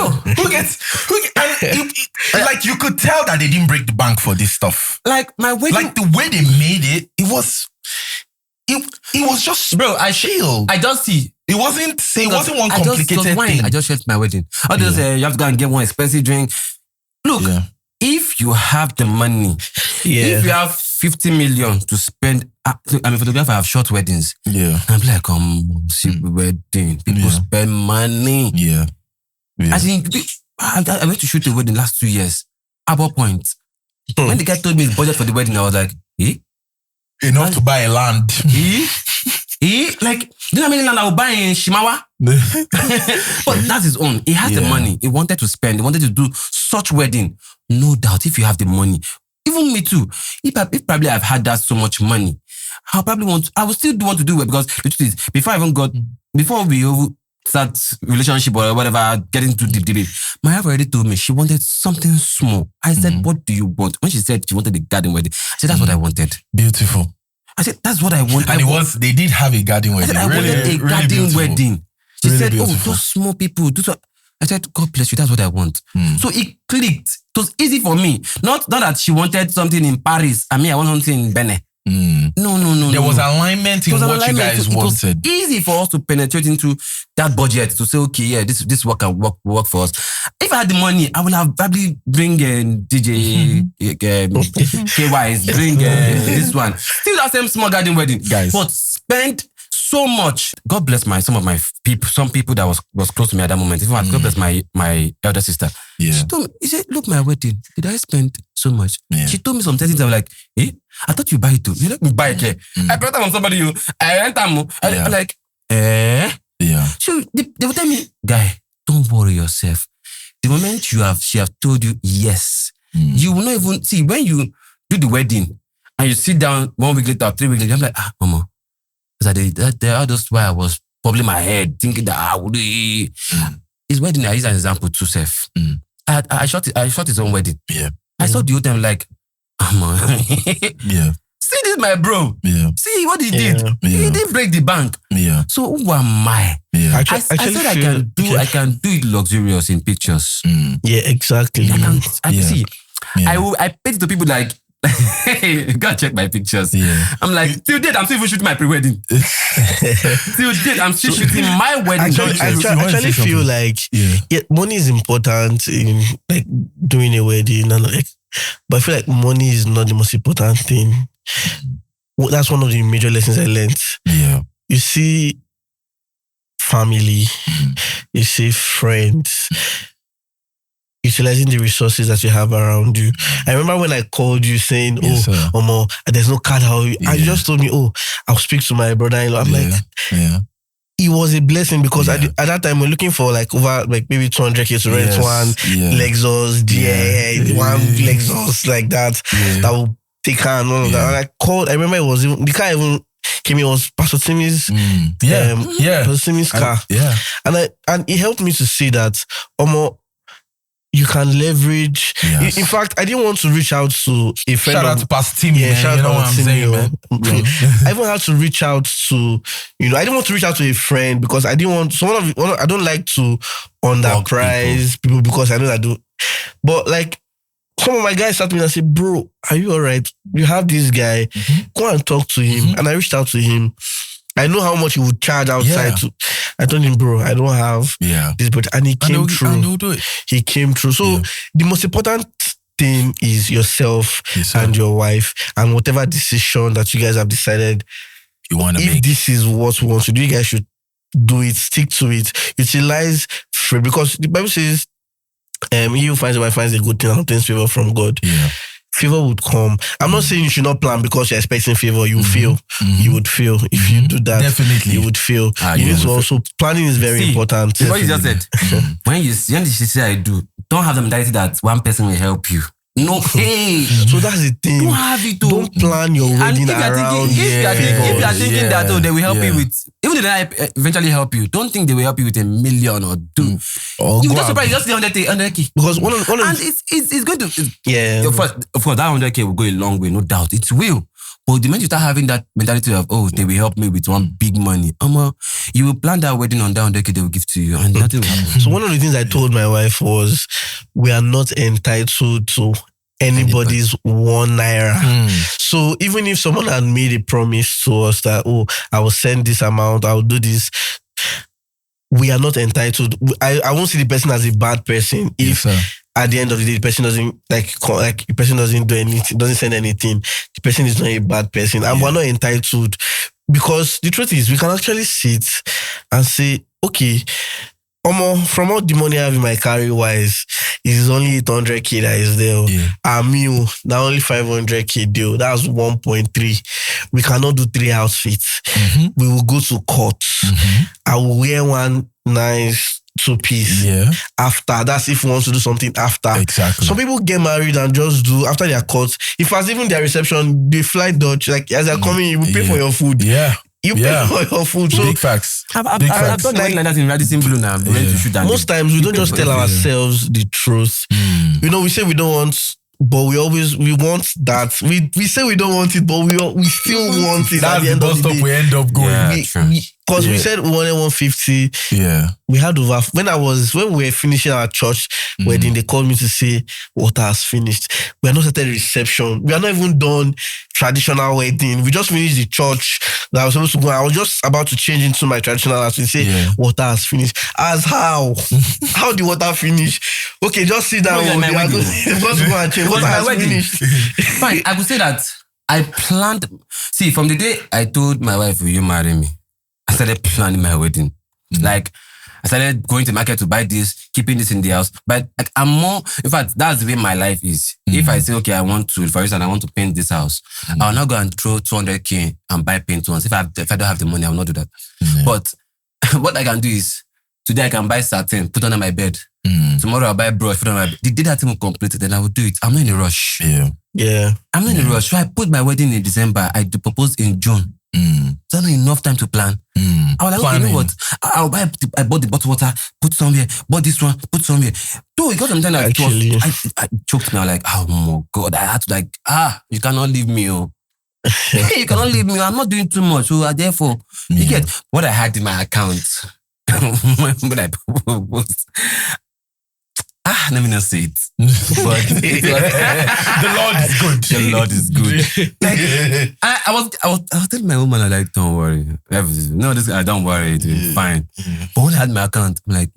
like you could tell that they didn't break the bank for this stuff. Like my wedding, like the way they made it, it was just chill. I just see. It wasn't one complicated thing. I just shared my wedding. Others you have to go and get one expensive drink. Look, if you have the money, if you have 50 million to spend, I'm a photographer, I have short weddings. Yeah. I'm like, see wedding. People spend money. Yeah. I think I went to shoot a wedding last 2 years. At what point? When the guy told me his budget for the wedding, I was like, enough to buy a land. Like, do you know how many land I will buy in Shimawa? But that's his own. He has the money. He wanted to spend. He wanted to do such wedding. No doubt, if you have the money. Even me too. If probably I've had that so much money, I will still want to do it because the truth is, before we start relationship or whatever, getting to the debate, my wife already told me she wanted something small. I said, what do you want? When she said she wanted the garden wedding, I said, that's what I wanted. Beautiful. I said, that's what I want. And they did have a garden wedding. I wanted a garden wedding. She said, those small people. I said, God bless you, that's what I want. So it clicked. It was easy for me. Not that she wanted something in Paris. I want something in Benin. No. There was alignment in what you guys wanted. It was easy for us to penetrate into that budget to say, okay, this work can work for us. If I had the money, I would have probably bring DJ KYs, bring this one. Still that same small garden wedding, guys. But spend so much. God bless some of my people, some people that was close to me at that moment. In fact, God bless my elder sister. Yeah. She told me, he said, look, my wedding, did I spend so much? Yeah. She told me some things. I was like, I thought you buy it too. You let me buy it here. I brought them from somebody, I rent them. I'm like, Yeah. So they would tell me, guy, don't worry yourself. The moment she have told you yes, you will not even see when you do the wedding and you sit down 1 week later, 3 weeks later, I'm like, mama. There are those why I was probably my head thinking that I would. His wedding, I use an example too, Seth. I shot his own wedding. Yeah. I saw the whole time like, yeah. See this, my bro. Yeah. See what he did. Yeah. He didn't break the bank. Yeah. So who am I? Yeah. I said I can do it luxurious in pictures. Yeah, exactly. See. Yeah. I paid to people like, go check my pictures. Yeah. I'm like, till date, I'm still even shooting my pre-wedding. Till date, I'm still shooting my wedding. I actually feel like money is important in like doing a wedding and like, but I feel like money is not the most important thing. That's one of the major lessons I learned. Yeah. You see family, you see friends, utilizing the resources that you have around you. I remember when I called you saying, there's no card. And you just told me, I'll speak to my brother-in-law. I'm like, it was a blessing because at that time we're looking for like over like maybe 200K to rent one Lexus GA, one Lexus like that that will take her and all of that. And I called. I remember it was even, the car even came. It was Pastor Timmy's Pastor Timmy's car. And it helped me to see that you can leverage. In fact, I didn't want to reach out to a friend. Shout out to Pastor Timmy. Shout out to what I'm saying, man. I even had to reach out to, I didn't want to reach out to a friend because I didn't want. So I don't like to underprice people because I know I do. But like some of my guys sat me and said, "Bro, are you alright? You have this guy. Go and talk to him." And I reached out to him. I know how much he would charge outside. I told him, "Bro, I don't have this," but and he came through. And he'll do it. He came through. So the most important thing is yourself and your wife, and whatever decision that you guys have decided you want to make. If this is what we want to do, you guys should do it. Stick to it. Utilize free, because the Bible says, "He who finds a wife finds a good thing and obtains favor from God." Favor would come. I'm not saying you should not plan because you're expecting favor. You fail. You would fail if you do that. Definitely, you would fail. You need to also planning is very important. What you just said. when you say I do, don't have the mentality that one person will help you. No, hey. So that's the thing. Don't have it. Don't plan your wedding around. If you are thinking that they will help you with, even if they eventually help you, don't think they will help you with $1 million or $2 million. You just surprise, just 100K. Because one and it's going to of course that 100K will go a long way, no doubt. It will. But the minute you start having that mentality of, they will help me with one big money, you will plan that wedding on that 100K they will give to you, and nothing will happen. So one of the things I told my wife was, we are not entitled to anybody's 1 naira. So even if someone had made a promise to us that, I will send this amount, I will do this, we are not entitled. I won't see the person as a bad person if at the end of the day the person doesn't the person doesn't do anything, doesn't send anything. The person is not a bad person, and we're not entitled, because the truth is we can actually sit and say, okay, from all the money I have in my carry wise, it is only 800K that is there. Now only 500K deal. That's 1.3. We cannot do 3 outfits. We will go to court. I will wear one nice 2-piece after. That's if we want to do something after. Exactly. Some people get married and just do after their court. If as even their reception, they fly Dutch. Like as they're coming, you will pay for your food. You pay for your food. So big facts. I've done like that in Radisson Blue now. Most times we don't just tell ourselves the truth. We say we don't want, but we want that. We say we don't want it, but we still want it. That's the bus stop we end up going. Because we said we wanted 150. We had over. When we were finishing our church wedding, they called me to say water has finished. We are not started reception. We are not even done traditional wedding. We just finished the church that I was supposed to go. I was just about to change into my traditional house and say water has finished. As how? How the water finish? Okay, just sit down. Just go and change. Water has finished. Fine. I would say that I planned. See, from the day I told my wife, "Will you marry me?" I started planning my wedding. Like, I started going to market to buy this, keeping this in the house. But like, I'm more, in fact, that's the way my life is. If I say, okay, I want to, for instance, I want to paint this house, I'll not go and throw 200K and buy paint once. If I don't have the money, I will not do that. But what I can do is, today I can buy satin, put under my bed. Tomorrow I'll buy brush, put on my bed. The day that thing will complete it, then I will do it. I'm not in a rush. I'm not in a rush. So I put my wedding in December. I proposed in June. So not enough time to plan. I was like, okay, you know what? I bought the bottled water, put somewhere, bought this one, put somewhere. Though it got some time that I choked me. I was like, oh my God, I had to you cannot leave me. You cannot leave me. I'm not doing too much. So therefore, you get what I had in my account when I proposed. Let me not say it. But the Lord is good. The Lord is good. Like, I was telling my woman, I'm like, don't worry. No, this guy, don't worry. It'll be fine. But when I had my account, I'm like,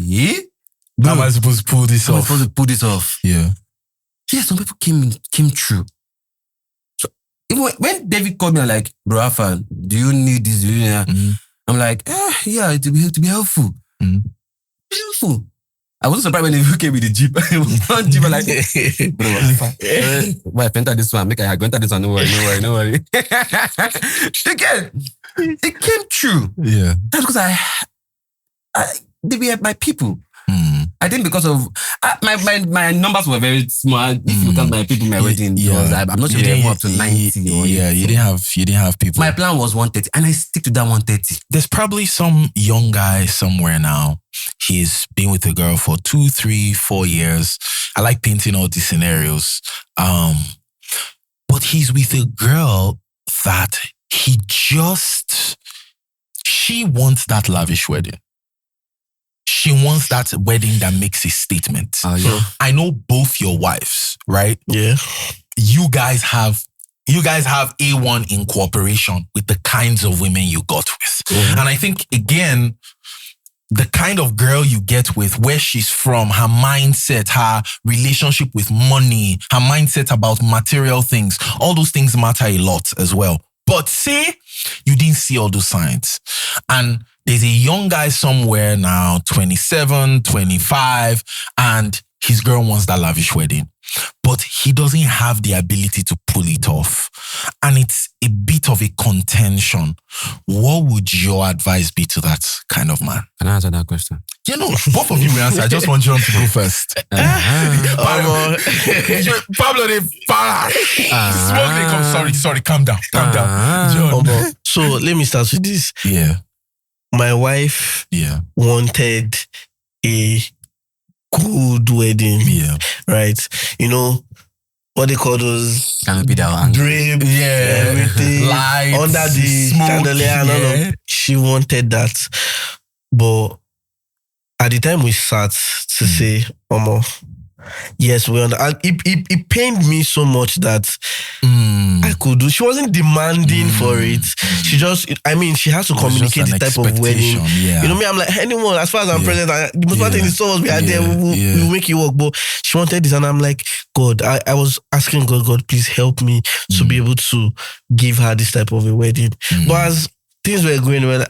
How am I supposed to pull this off? I'm supposed to pull this off. Yeah, some people came true. So even when David called me, I'm like, bro, Alpha, do you need this? I'm like, yeah, it will be helpful. Helpful. I wasn't surprised when they came with the Jeep. One Jeep, like, bro, I enter this one. I go enter this one. No worry. Again, it came true. Yeah. That's because They were my people. I think because of my numbers were very small. If you count my people, my wedding, I'm not sure they were up to 90. You didn't have people. My plan was 130, and I stick to that 130. There's probably some young guy somewhere now. He's been with a girl for 2, 3, 4 years. I like painting all these scenarios. But he's with a girl that she wants that lavish wedding. She wants that wedding that makes a statement. I know both your wives, right? Yeah. You guys have A1 in cooperation with the kinds of women you got with. And I think, again, the kind of girl you get with, where she's from, her mindset, her relationship with money, her mindset about material things, all those things matter a lot as well. But say you didn't see all those signs. And there's a young guy somewhere now, 27, 25, and his girl wants that lavish wedding. But he doesn't have the ability to pull it off. And it's a bit of a contention. What would your advice be to that kind of man? Can I answer that question? Both of you will answer. I just want John to go first. Pablo, sorry, calm down. John. So let me start with this. Yeah. My wife wanted a good wedding. Yeah. Right? What they call those canopy down, drapes, everything, lights, under the chandelier and all of. She wanted that. But at the time we sat to say, yes, we understand. It pained me so much that I could do. She wasn't demanding for it. She just, she has to communicate the type of wedding. Yeah. Me, I'm like, anyone, as far as I'm present, the most important thing is so we are there, we'll make it work. But she wanted this, and I'm like, God, I was asking God, please help me to be able to give her this type of a wedding. But as things were going, we're like,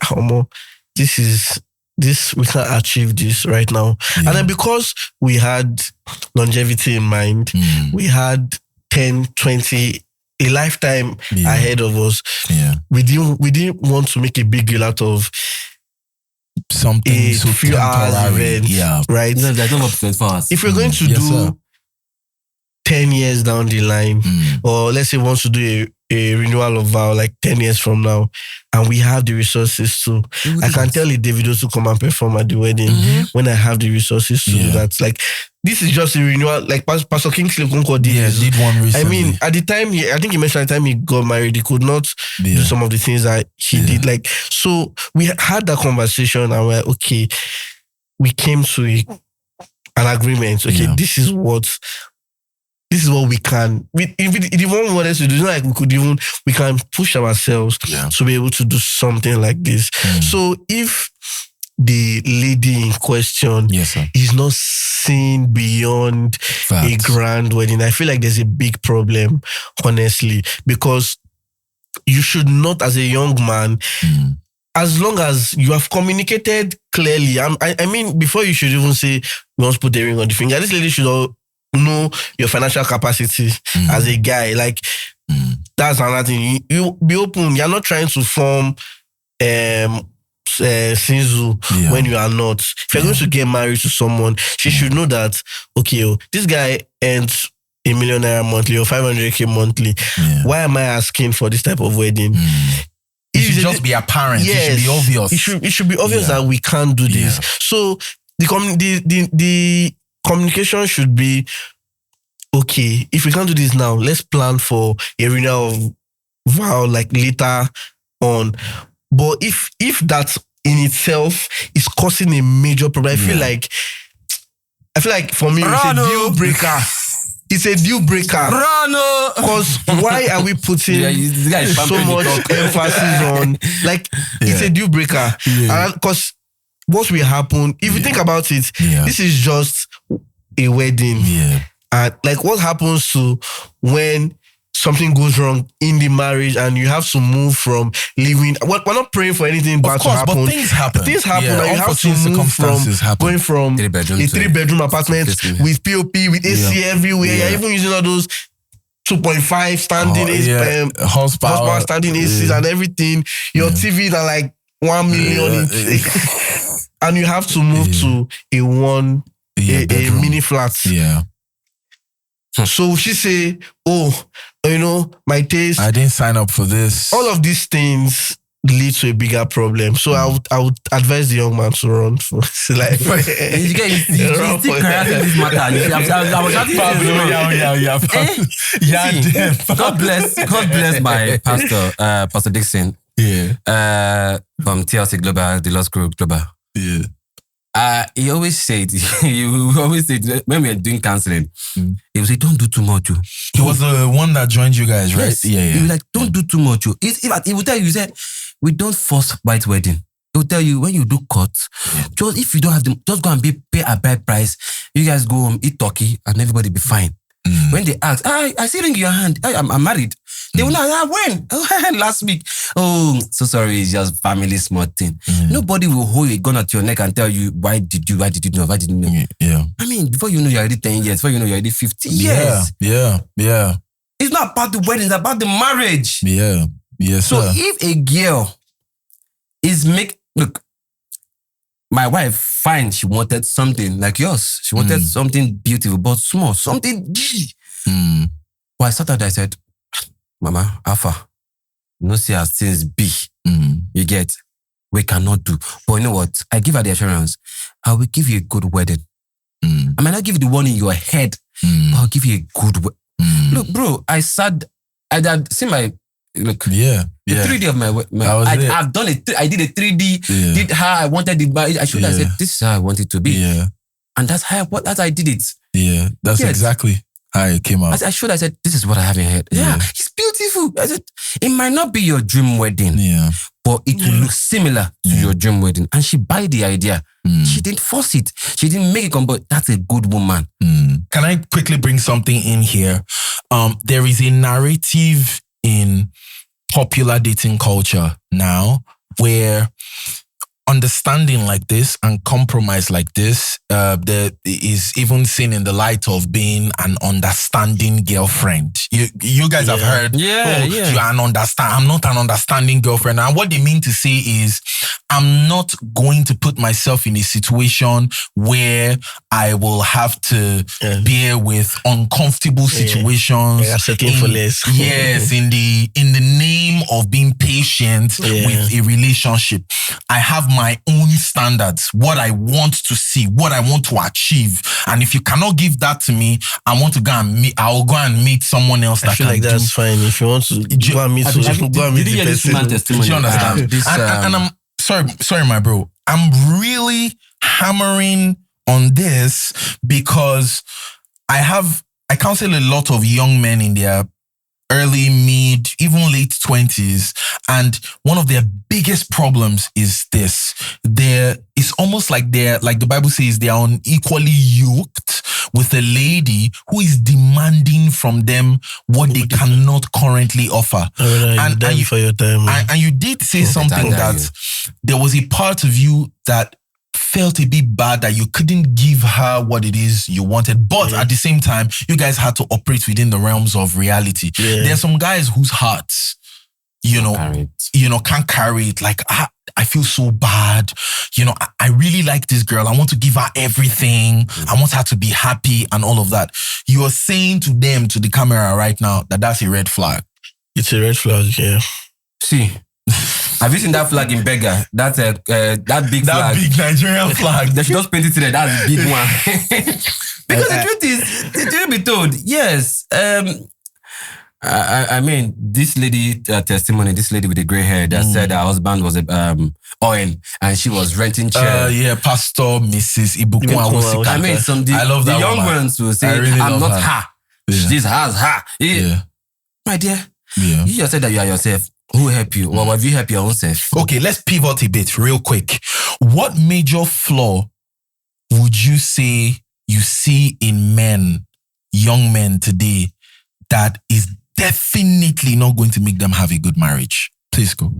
this we can't achieve this right now. And then because we had longevity in mind, we had 10, 20, a lifetime ahead of us. Yeah. We didn't want to make a big deal out of something a so few hours event, right? No, there's no option for us. If we're going to do 10 years down the line, or let's say we want to do a renewal of vow like 10 years from now, and we have the resources to, I can tell a Davido to come and perform at the wedding when I have the resources to do that. Like, this is just a renewal, like Pastor Kingsley Okonkwo did one recently. At the time, I think he mentioned at the time he got married, he could not do some of the things that he did. Like, so we had that conversation, and we're okay, we came to an agreement. Okay, this is what we can. If the one wanted to do, it's not like we can push ourselves to be able to do something like this. So if the lady in question is not seeing beyond a grand wedding, I feel like there's a big problem, honestly, because you should not, as a young man, as long as you have communicated clearly, I mean, before you should even say, we want to put the ring on the finger, this lady should know your financial capacity as a guy. Like, that's another thing. You be open. You're not trying to form Sinzu when you are not. If you're going to get married to someone, she should know that, okay, this guy earns $1 million monthly or 500K monthly. Why am I asking for this type of wedding? It should just be apparent. Yes, it should be obvious. It should be obvious that we can't do this. So the communication should be, okay, if we can't do this now, let's plan for a renewal of vow like later on. But if that in itself is causing a major problem, I feel like for me, it's a deal breaker. It's a deal breaker. Because why are we putting so much emphasis on, like, it's a deal breaker. And because what will happen, if you think about it, this is just a wedding. And like, what happens to when something goes wrong in the marriage and you have to move from living, we're not praying for anything bad to happen. But things happen. And you have to move from going from a 3-bedroom apartment with POP, with AC everywhere. You're even using all those 2.5 standing horsepower standing ACs and everything. Your TV are like 1 million. and you have to move to a mini flat. Yeah. So she say, my taste. I didn't sign up for this. All of these things lead to a bigger problem. So I would advise the young man to run for his life. You still this matter. God bless my pastor, Pastor Dixon. Yeah. From TLC Global, the Lost Group Global. Yeah. He always said, when we are doing counseling, he would say, don't do too much. He was the one that joined you guys, right? Yes. Yeah. He was like, don't do too much. He will tell you, he said, we don't force white wedding. He will tell you, when you do cuts, just if you don't have them, just go and pay a bad price. You guys go home, eat turkey, and everybody be fine. When they ask, I see ring in your hand. I'm married. They will not, when? Last week. Oh, so sorry, it's just family small thing. Nobody will hold a gun at your neck and tell you, why did you know? Yeah. I mean, before you know, you're already 10 years. Before you know, you're already 50 years. Yeah. It's not about the wedding, it's about the marriage. Yeah. Yes, so sir. if a girl look, my wife, fine, she wanted something like yours. She wanted something beautiful, but small, something G. But I started, I said, Mama, Alpha, no see as things be. You get, we cannot do. But you know what? I give her the assurance. I will give you a good wedding. I might not give you the one in your head, but I'll give you a good wedding. Look, bro, I had seen my, look. Yeah. The 3D of my I've done it. I did a 3D, did how I wanted it, but I should have said, this is how I want it to be. Yeah. And that's how I did it. Yeah. That's exactly how it came out. I said, this is what I have in head. Yeah. It's beautiful. I said, it might not be your dream wedding. Yeah. But it will look similar to your dream wedding. And she buy the idea. She didn't force it. She didn't make it come, but that's a good woman. Can I quickly bring something in here? There is a narrative in popular dating culture now where understanding like this and compromise like this there is even seen in the light of being an understanding girlfriend. You guys have heard, you are I'm not an understanding girlfriend. And what they mean to say is, I'm not going to put myself in a situation where I will have to bear with uncomfortable situations. Settling for less. Yes, in the name of being patient with a relationship. I have my own standards, what I want to see, what I want to achieve. And if you cannot give that to me, I want to go and meet, I'll go and meet someone else that I feel like that's fine. If you want to go and meet the person. Do you understand? And I'm sorry, my bro. I'm really hammering on this because I counsel a lot of young men in their early, mid, even late 20s. And one of their biggest problems is this. It's almost like the Bible says, they are unequally yoked with a lady who is demanding from them what they cannot currently offer. And you did say something that there was a part of you that felt a bit bad that you couldn't give her what it is you wanted. But at the same time, you guys had to operate within the realms of reality. Yeah. There are some guys whose hearts, can't carry it. Like, I feel so bad. I really like this girl. I want to give her everything. I want her to be happy and all of that. You are saying to them, to the camera right now, that that's a red flag. It's a red flag, yeah. See, have you seen that flag in Beggar? That's that big flag. That big Nigerian flag. They should just paint it today. That's a big one. Because the truth is, it will be told. Yes. I mean, this lady testimony, this lady with the grey hair that said her husband was oil and she was renting chair. Pastor Mrs. Ibukun Awosika. I mean, I love that the young woman. ones will say, really I'm not her. her. This has her. Yeah. My dear, you just said that you are yourself. Who help you? Well, have you helped your own self? Okay, let's pivot a bit real quick. What major flaw would you say you see in men, young men today, that is definitely not going to make them have a good marriage? Please go.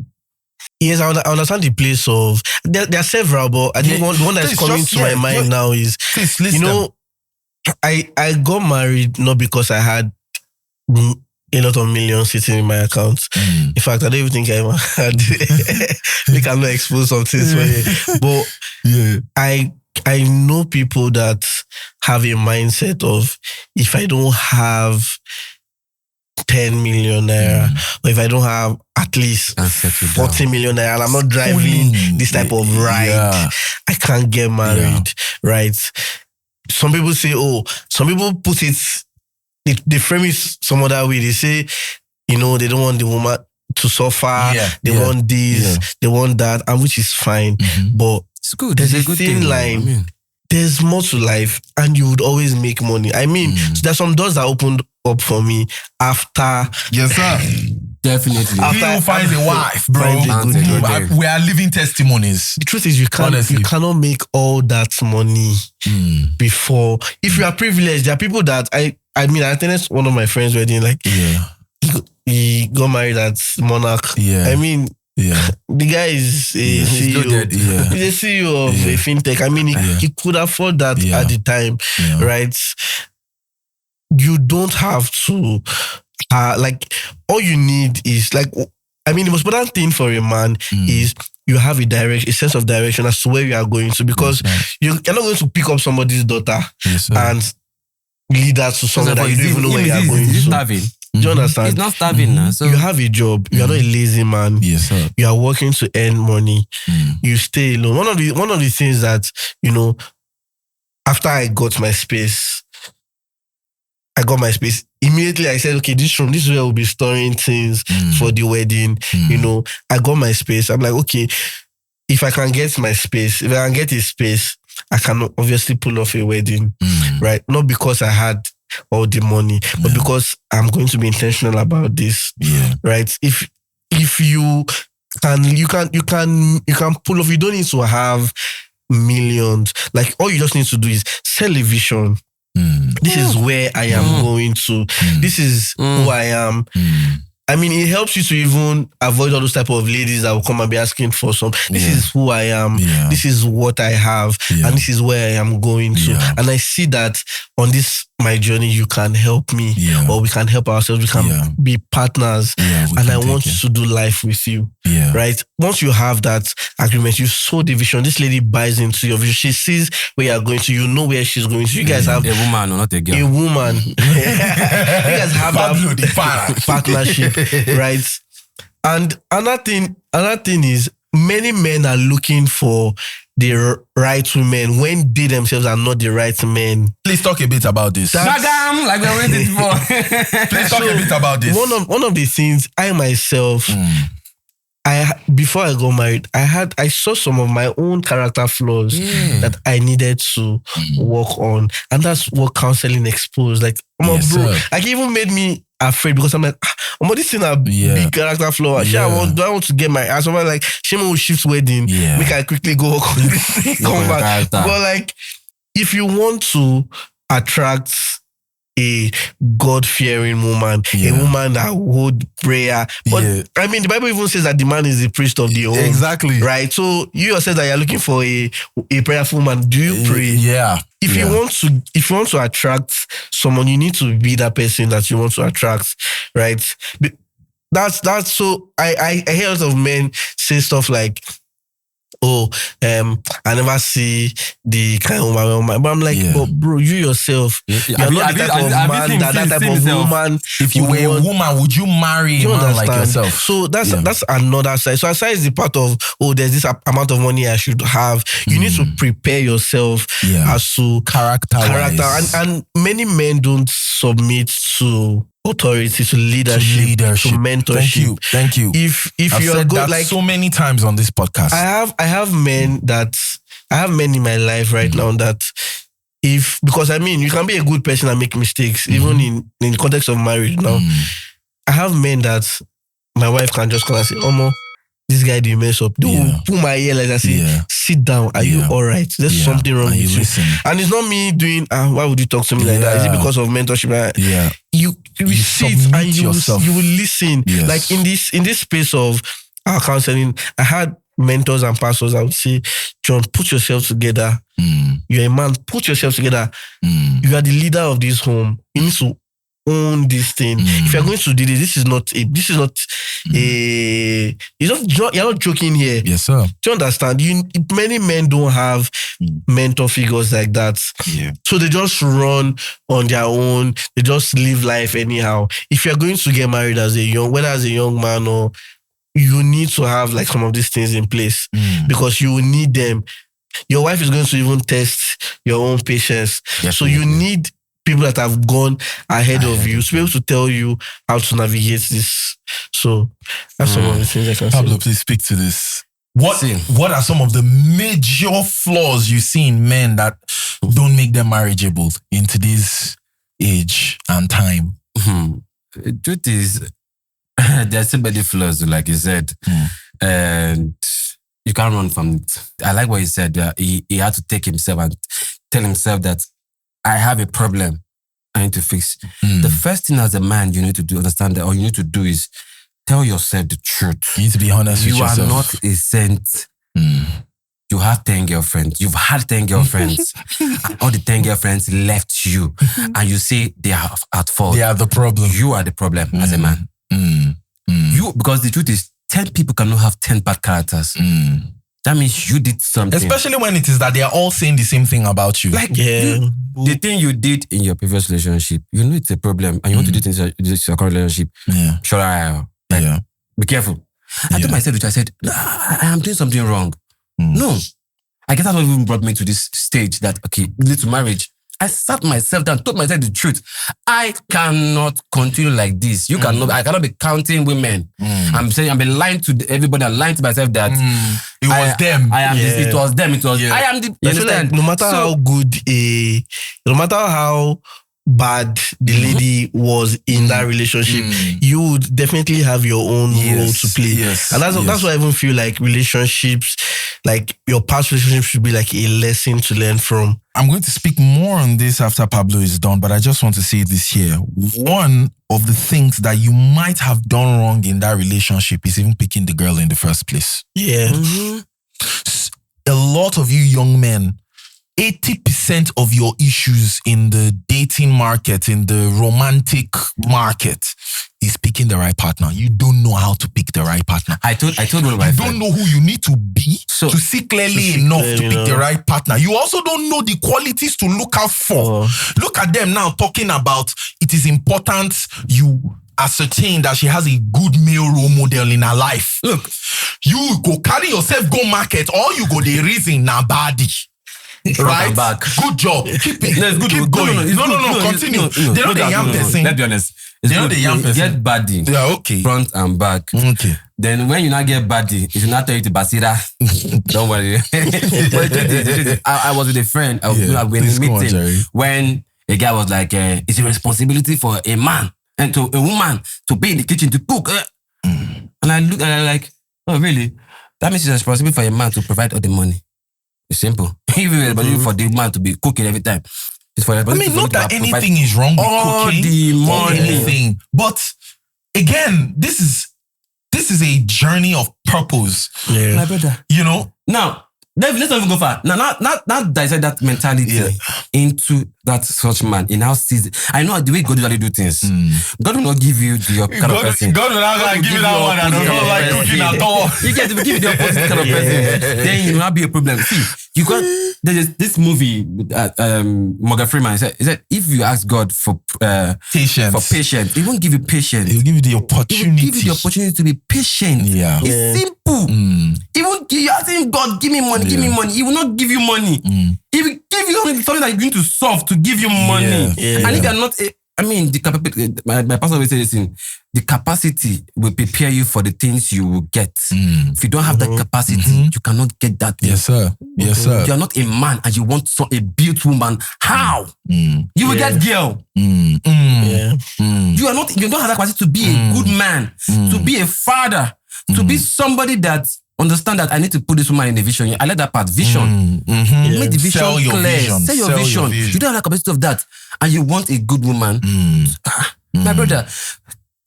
Yes, I understand the place of... There are several, but I think one that's coming to my mind now is... Please listen. I got married not because I had a lot of millions sitting in my account. In fact, I don't even think I had. We cannot expose some things for you. But I know people that have a mindset of, if I don't have 10 million naira, or if I don't have at least 40 million naira, and I'm not driving this type of ride, I can't get married, right? Some people say, some people put it, they frame it some other way. They say, they don't want the woman to suffer. They want this, they want that, and which is fine. But it's good. There's a good thin line. There's more to life, and you would always make money. I mean, there's some doors that opened up for me after. Yes, sir. Definitely. After you find a wife, bro. We are living testimonies. The truth is, you cannot make all that money before. If you are privileged, there are people that I attended one of my friends' wedding. Like, he got married at Monarch. I mean. The guy is a CEO. He's a CEO of a fintech. I mean, he could afford that at the time, right? You don't have to, all you need is, the most important thing for a man is you have a sense of direction as to where you are going to, because you're not going to pick up somebody's daughter and lead her to somewhere that you don't even know where you are going to. Do you understand? He's not starving now. So you have a job. You are not a lazy man. Yes, sir. You are working to earn money. You stay alone. One of the things that, after I got my space, immediately I said, okay, this room, this is where we'll be storing things for the wedding. I got my space. I'm like, okay, if I can get my space, if I can get a space, I can obviously pull off a wedding, right? Not because I had all the money, but because I'm going to be intentional about this, right? If you can pull off. You don't need to have millions. Like, all you just need to do is sell a vision. This is where I am going to. This is who I am. I mean, it helps you to even avoid all those type of ladies that will come and be asking for some. This is who I am. This is what I have. And this is where I am going to. And I see that on this, my journey, you can help me, or we can help ourselves. We can be partners. And I want to do life with you. Right? Once you have that agreement, you sow the vision. This lady buys into your vision. She sees where you are going to. You know where she's going to. You guys have a woman, or not a girl. A woman. You guys have that partnership. Right? And another thing is, many men are looking for the right women when they themselves are not the right men. Please talk a bit about this. Bagam, like we waited for. Please talk a bit about this. One of the things I myself, before I got married, I saw some of my own character flaws that I needed to work on, and that's what counseling exposed. Like, bro, like, it even made me afraid, because I'm like, this thing a big character flaw. Do I want to get my ass over? Like, Shema will shift wedding, make I quickly go come back. But like, if you want to attract a God-fearing woman, a woman that would prayer. But I mean, the Bible even says that the man is the priest of the home. Exactly. Right? So you yourself that you're looking for a prayerful woman, do you pray? If you want to attract someone, you need to be that person that you want to attract, right? That's so I hear a lot of men say stuff like, I never see the kind of woman. But I'm like, but bro, you yourself, you're not the type of man, that type of woman. If you were a woman, would you marry a man like yourself? So that's another side. So aside the part of, there's this amount of money I should have, you need to prepare yourself as to character. And many men don't submit to authority, to leadership, to mentorship. Thank you. If I've you're said good, that like so many times on this podcast. I have men in my life right now that, because I mean, you can be a good person and make mistakes, even in the context of marriage now. I have men that my wife can just call and say, this guy did mess up. They will pull my ear like I say, sit down. Are you all right? There's something wrong with you. And it's not me doing, why would you talk to me like that? Is it because of mentorship? You sit and you will listen. Like in this space of our counseling, I had mentors and pastors. I would say, John, put yourself together. You're a man, put yourself together. You are the leader of this home. You need to own this thing. If you're going to do this, you're not joking here. Yes, sir. Do you understand? Many men don't have mentor figures like that. Yeah. So they just run on their own. They just live life anyhow. If you're going to get married whether as a young man or you need to have like some of these things in place because you will need them. Your wife is going to even test your own patience. Definitely. So you need people that have gone ahead of you to be able to tell you how to navigate this. So that's some of the things I can Pablo, say. please speak to this. What are some of the major flaws you see in men that don't make them marriageable in today's age and time? The truth is, there's so many flaws, like you said, and you can't run from it. I like what he said. He had to take himself and tell himself that I have a problem I need to fix. The first thing as a man you need to do, understand that, or you need to do is tell yourself the truth. You need to be honest with yourself. You are not a saint. You have 10 girlfriends. You've had 10 girlfriends. And all the 10 girlfriends left you. And you say they are at fault. They are the problem. You are the problem as a man. Because the truth is, 10 people cannot have 10 bad characters. That means you did something. Especially when it is that they are all saying the same thing about you. Like, the thing you did in your previous relationship, you know it's a problem, and you want to do it in your current relationship. Sure, be careful. I told myself, I said, I am doing something wrong. No. I guess that's what even brought me to this stage that, okay, lead to marriage. I sat myself down, told myself the truth. I cannot continue like this. I cannot be counting women. I'm saying, I've been lying to everybody. I'm lying to myself that it was them. I am this. It was them. It was. I am the. I feel like no matter how good no matter how bad the lady was in that relationship, you would definitely have your own role to play. And that's why I even feel like relationships, like your past relationship, should be like a lesson to learn from. I'm going to speak more on this after Pablo is done, but I just want to say this here. One of the things that you might have done wrong in that relationship is even picking the girl in the first place. A lot of you young men, 80% of your issues in the dating market, in the romantic market, is picking the right partner. You don't know how to pick the right partner. I told one of my friends. You don't know who you need to be to see clearly enough to pick the right partner. You also don't know the qualities to look out for. Look at them now talking about it is important you ascertain that she has a good male role model in her life. Look, you go carry yourself, go market, or you go the reason na body. Right? Back. Good job. Keep it. No, Keep going. No, continue. They know the young person. Let's be honest. They know the young person. Get body. Yeah, okay. Front and back. Okay. Then when you not get body, if you not tell you to Basira, don't worry. I was with a friend. I was in a meeting when a guy was like, it's a responsibility for a man and to a woman to be in the kitchen to cook. And I look and I'm like, oh really? That means it's a responsibility for a man to provide all the money. It's simple. Even for the man to be cooking every time. It's for not that anything is wrong with cooking the money. Anything. But again, this is a journey of purpose. My brother. You know? Now, let's not even go far. Now, not dissect that mentality into that such man. In how season. I know the way God usually do things. God will not give you your kind of person. God will not give you that one that don't like cooking at all. You get to give you the opposite kind of person. Then you will not be a problem. See, you got there's this movie with Morgan Freeman. He said if you ask God for patience, He won't give you patience. He'll give you the opportunity. He will give you the opportunity to be patient. It's simple. He won't give you asking God, give me money, give me money. He will not give you money. He will give you something that you're going to solve to give you money. And if you're not, the capacity, my pastor always say this thing, the capacity will prepare you for the things you will get. If you don't have that capacity, you cannot get that thing. Yes, sir. Yes, sir. You're not a man and you want a built woman. How? You will get girl. You don't have that capacity to be a good man, to be a father, to be somebody that understand that I need to put this woman in a vision. I like that part. Vision. Make the vision clear. Sell your vision. You don't have the capacity of that. And you want a good woman. My brother,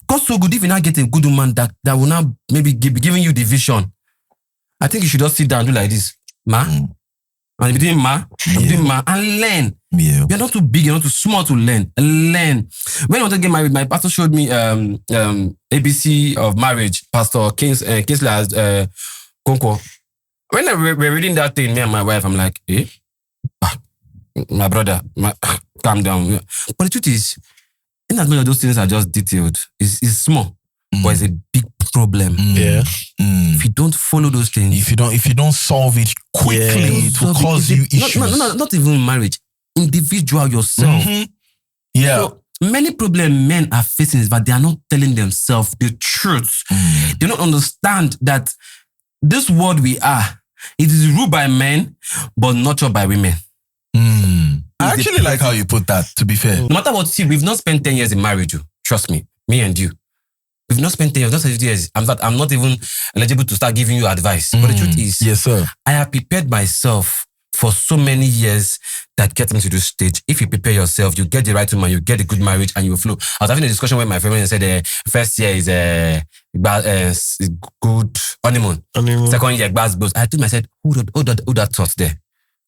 God so good if you not get a good woman that will now maybe be giving you the vision. I think you should just sit down and do like this. Ma. And between ma and learn. Yeah. You're not too big, you're not too small to learn. Learn. When I wanted to get married, my pastor showed me ABC of marriage, Pastor Kingsley as Konko. When we're reading that thing, me and my wife, I'm like, my brother, calm down. But the truth is, in as many of those things are just detailed, it's small, but it's a big problem. Yeah. If you don't follow those things, if you don't solve it quickly, it will cause you issues. Not even marriage, individual yourself. Yeah. So many problems men are facing is that they are not telling themselves the truth. They don't understand that this world we are, it is ruled by men, but nurtured by women. I actually like how you put that, to be fair. No matter what, see, we've not spent 10 years in marriage. Trust me and you. We've not spent 10 years, not 50 years. I'm not even eligible to start giving you advice. But the truth is, yes, sir. I have prepared myself for so many years that get me to this stage. If you prepare yourself, you get the right woman, you get a good marriage, and you flow. I was having a discussion with my friend and said, first year is good honeymoon. Second year, bad buzz. I told myself, who that thought there?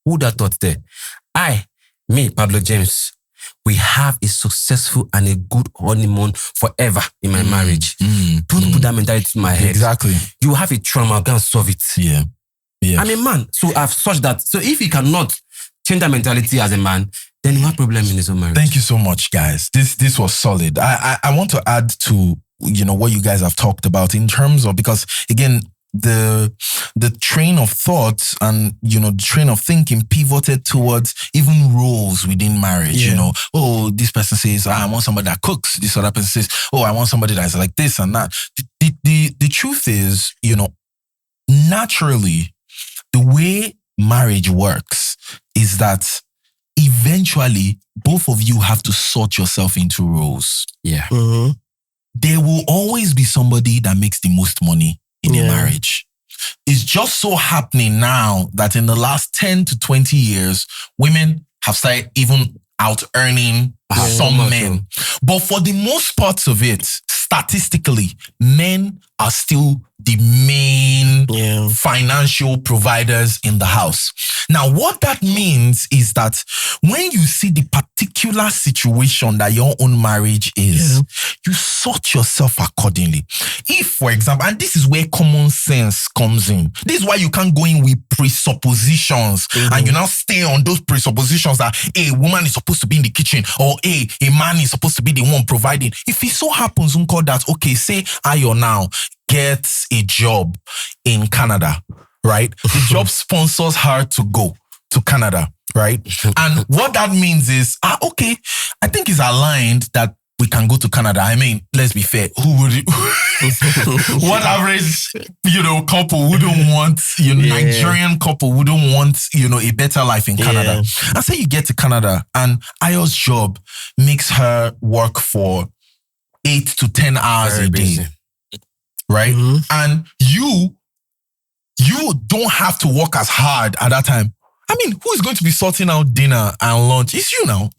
Who that thought there? Me, Pablo James, we have a successful and a good honeymoon forever in my marriage. Don't put that mentality in my head. Exactly. You have a trauma, go and solve it. Yeah. I'm a man, so I've such that. So if he cannot change that mentality as a man, then you have a problem in his own marriage. Thank you so much, guys. This was solid. I want to add to what you guys have talked about in terms of, because again, the train of thought and the train of thinking pivoted towards even roles within marriage. This person says, I want somebody that cooks. This other person says, I want somebody that's like this and that. The truth is, naturally, the way marriage works is that eventually both of you have to sort yourself into roles. Yeah. There will always be somebody that makes the most money in your marriage. It's just so happening now that in the last 10 to 20 years, women have started even out earning some men. But for the most parts of it, statistically, men are still the main financial providers in the house. Now, what that means is that when you see the particular situation that your own marriage is, you sort yourself accordingly. If, for example, and this is where common sense comes in. This is why you can't go in with presuppositions and you now stay on those presuppositions that a woman is supposed to be in the kitchen or a man is supposed to be the one providing. If it so happens, that, okay, say Ayo now gets a job in Canada, right? The job sponsors her to go to Canada, right? And what that means is, okay, I think it's aligned that we can go to Canada. I mean, let's be fair. Who would what average, couple wouldn't want, Nigerian couple wouldn't want, a better life in Canada. And say you get to Canada and Ayo's job makes her work for 8 to 10 hours a day. Right? And you don't have to work as hard at that time. I mean, who is going to be sorting out dinner and lunch? It's you now.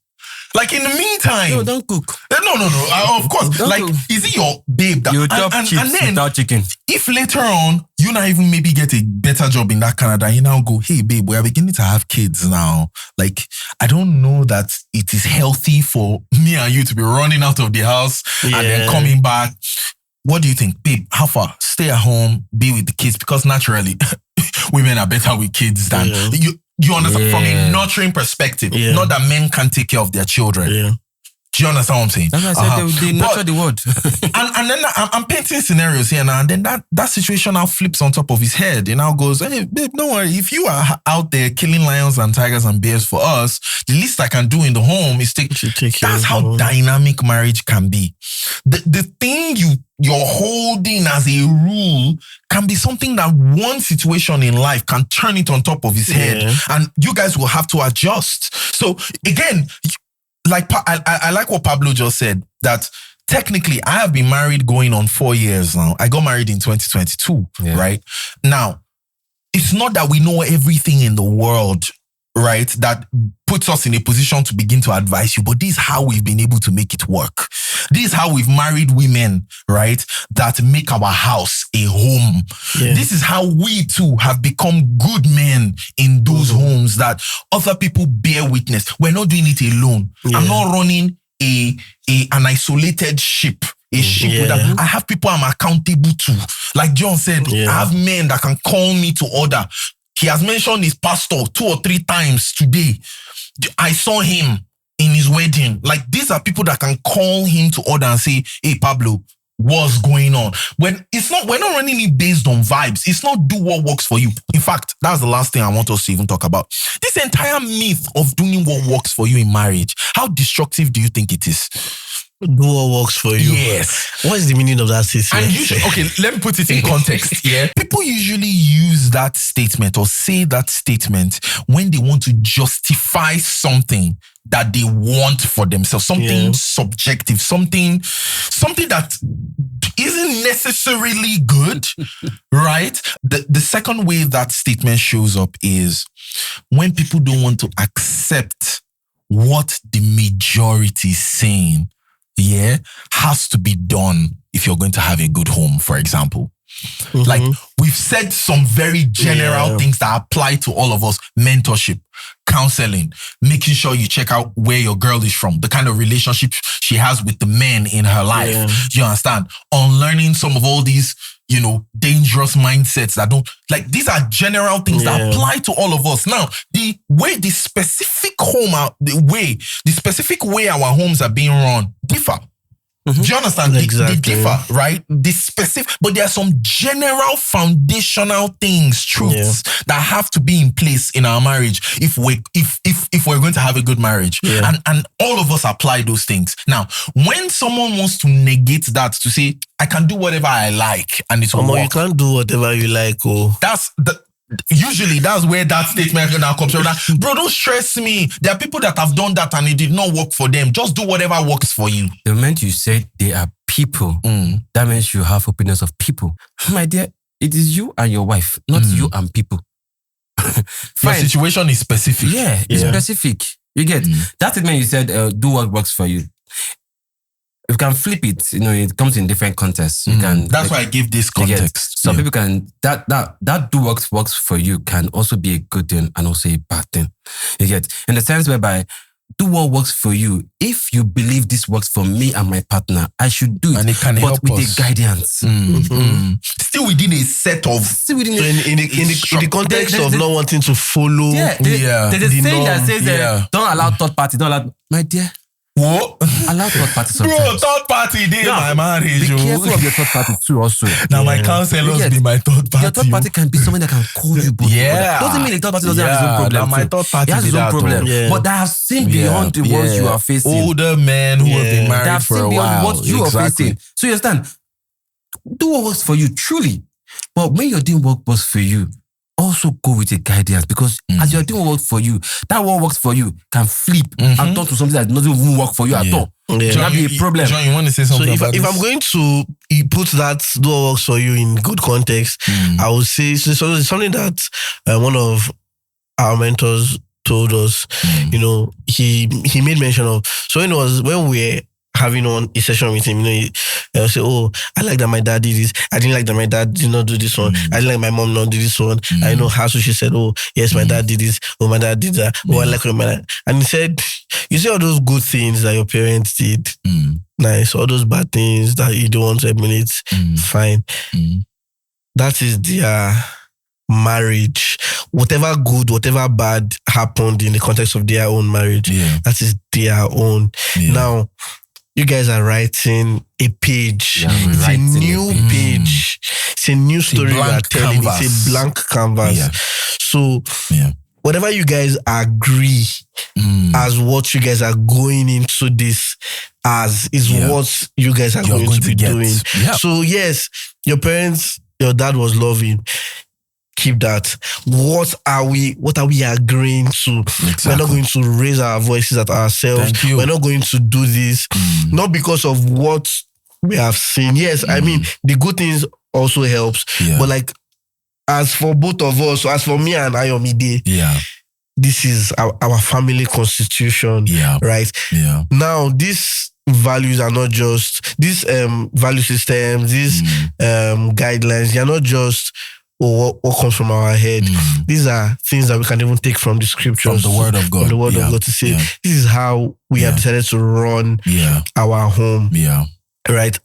Like in the meantime. No, don't cook. No. Of course. Don't cook. Is it your babe that you chop chips and then without chicken? If later on you now even maybe get a better job in that Canada, you now go, hey babe, we are beginning to have kids now. Like, I don't know that it is healthy for me and you to be running out of the house and then coming back. What do you think, babe? How far? Stay at home, be with the kids, because naturally, women are better with kids than you understand from a nurturing perspective. Not that men can't take care of their children. Do you understand what I'm saying? That's why I said they nurture the word. and then I'm painting scenarios here now, and then that situation now flips on top of his head. It now goes, hey, babe, don't worry. If you are out there killing lions and tigers and bears for us, the least I can do in the home is take care. That's how dynamic marriage can be. The thing you're holding as a rule can be something that one situation in life can turn it on top of his head, and you guys will have to adjust. So again, like I like what Pablo just said, that technically I have been married going on 4 years now. I got married in 2022, right? Now, it's not that we know everything in the world, right? That puts us in a position to begin to advise you, but this is how we've been able to make it work. This is how we've married women, right? That make our house a home. Yeah. This is how we too have become good men in those homes that other people bear witness. We're not doing it alone. Yeah. I'm not running an isolated ship. A ship that I have people I'm accountable to. Like John said, I have men that can call me to order. He has mentioned his pastor 2 or 3 times today. I saw him in his wedding. Like, these are people that can call him to order and say, hey, Pablo, what's going on? We're not running it based on vibes. It's not do what works for you. In fact, that's the last thing I want us to even talk about. This entire myth of doing what works for you in marriage, how destructive do you think it is? Do what works for you. Yes. What is the meaning of that statement? Okay, let me put it in context. Yeah. People usually use that statement or say that statement when they want to justify something that they want for themselves, something subjective, something that isn't necessarily good, right? The second way that statement shows up is when people don't want to accept what the majority is saying. Has to be done if you're going to have a good home, for example. Like, we've said some very general things that apply to all of us. Mentorship, counseling, making sure you check out where your girl is from, the kind of relationship she has with the men in her life. You understand? Unlearning some of all these, dangerous mindsets that don't, like, these are general things that apply to all of us. Now, the specific way our homes are being run differ. Do you understand? Exactly. They differ, right? But there are some general foundational things, truths that have to be in place in our marriage if we're going to have a good marriage. And all of us apply those things. Now, when someone wants to negate that, to say, I can do whatever I like and it's work. You can't do whatever you like. Usually that's where that statement now comes from. Bro, don't stress me. There are people that have done that and it did not work for them. Just do whatever works for you. The moment you say they are people, that means you have opinions of people. My dear, it is you and your wife, not you and people. Your situation is specific. Yeah, it's specific. You get that statement you said, do what works for you. You can flip it, it comes in different contexts. You can. That's why I give this context. Some people can, that do works for you can also be a good thing and also a bad thing. You get, in the sense whereby, do what works for you. If you believe this works for me and my partner, I should do it. And it can help with us. A guidance. Still within a set of... in the context of not wanting to follow... There's a saying that says, don't allow third party, don't allow... My dear, what? Allow third party sometimes. Bro, third party did my marriage. Be careful of your third party too also. Now my counselors be my third party. Your third party can be someone that can call you both. Doesn't mean the third party doesn't have his own problem. Now my third party has his own problem. But that have seen beyond the ones you are facing. Older men who have been married for a while. They have seen beyond what you are facing. So you understand? Do what works for you, truly. But when you're doing what works for you, also go with a guidance, because as you're doing what works for you, that what works for you can flip and turn to something that doesn't even work for you at all. That be a problem. John, you want to say something about this? If I'm going to put that do what works for you in good context, I would say it's something that one of our mentors told us. He made mention of. So when we were having a session with him, he'll say, oh, I like that my dad did this. I didn't like that my dad did not do this one. I didn't like my mom not do this one. I know how she said, oh, yes, my dad did this. Oh, my dad did that. Oh, I like my dad. And he said, you see all those good things that your parents did. Nice. All those bad things that you don't want to admit. Fine. That is their marriage. Whatever good, whatever bad happened in the context of their own marriage, that is their own. Now, you guys are writing a page. It's a new page. It's a new story you are telling. It's a blank canvas. So, whatever you guys agree as what you guys are going into this as is what you guys are going to be doing. So, yes, your parents, your dad was loving. Keep that. What are we agreeing to? Exactly. We're not going to raise our voices at ourselves. We're not going to do this. Not because of what we have seen. Yes, I mean, the good things also helps. But like, as for both of us, as for me and Ayomide, this is our family constitution, right? Now, this values are not just these value systems, these guidelines. They are not just what comes from our head. These are things that we can even take from the scriptures, from the word of God, from the word of God to say this is how we have decided to run our home. Right.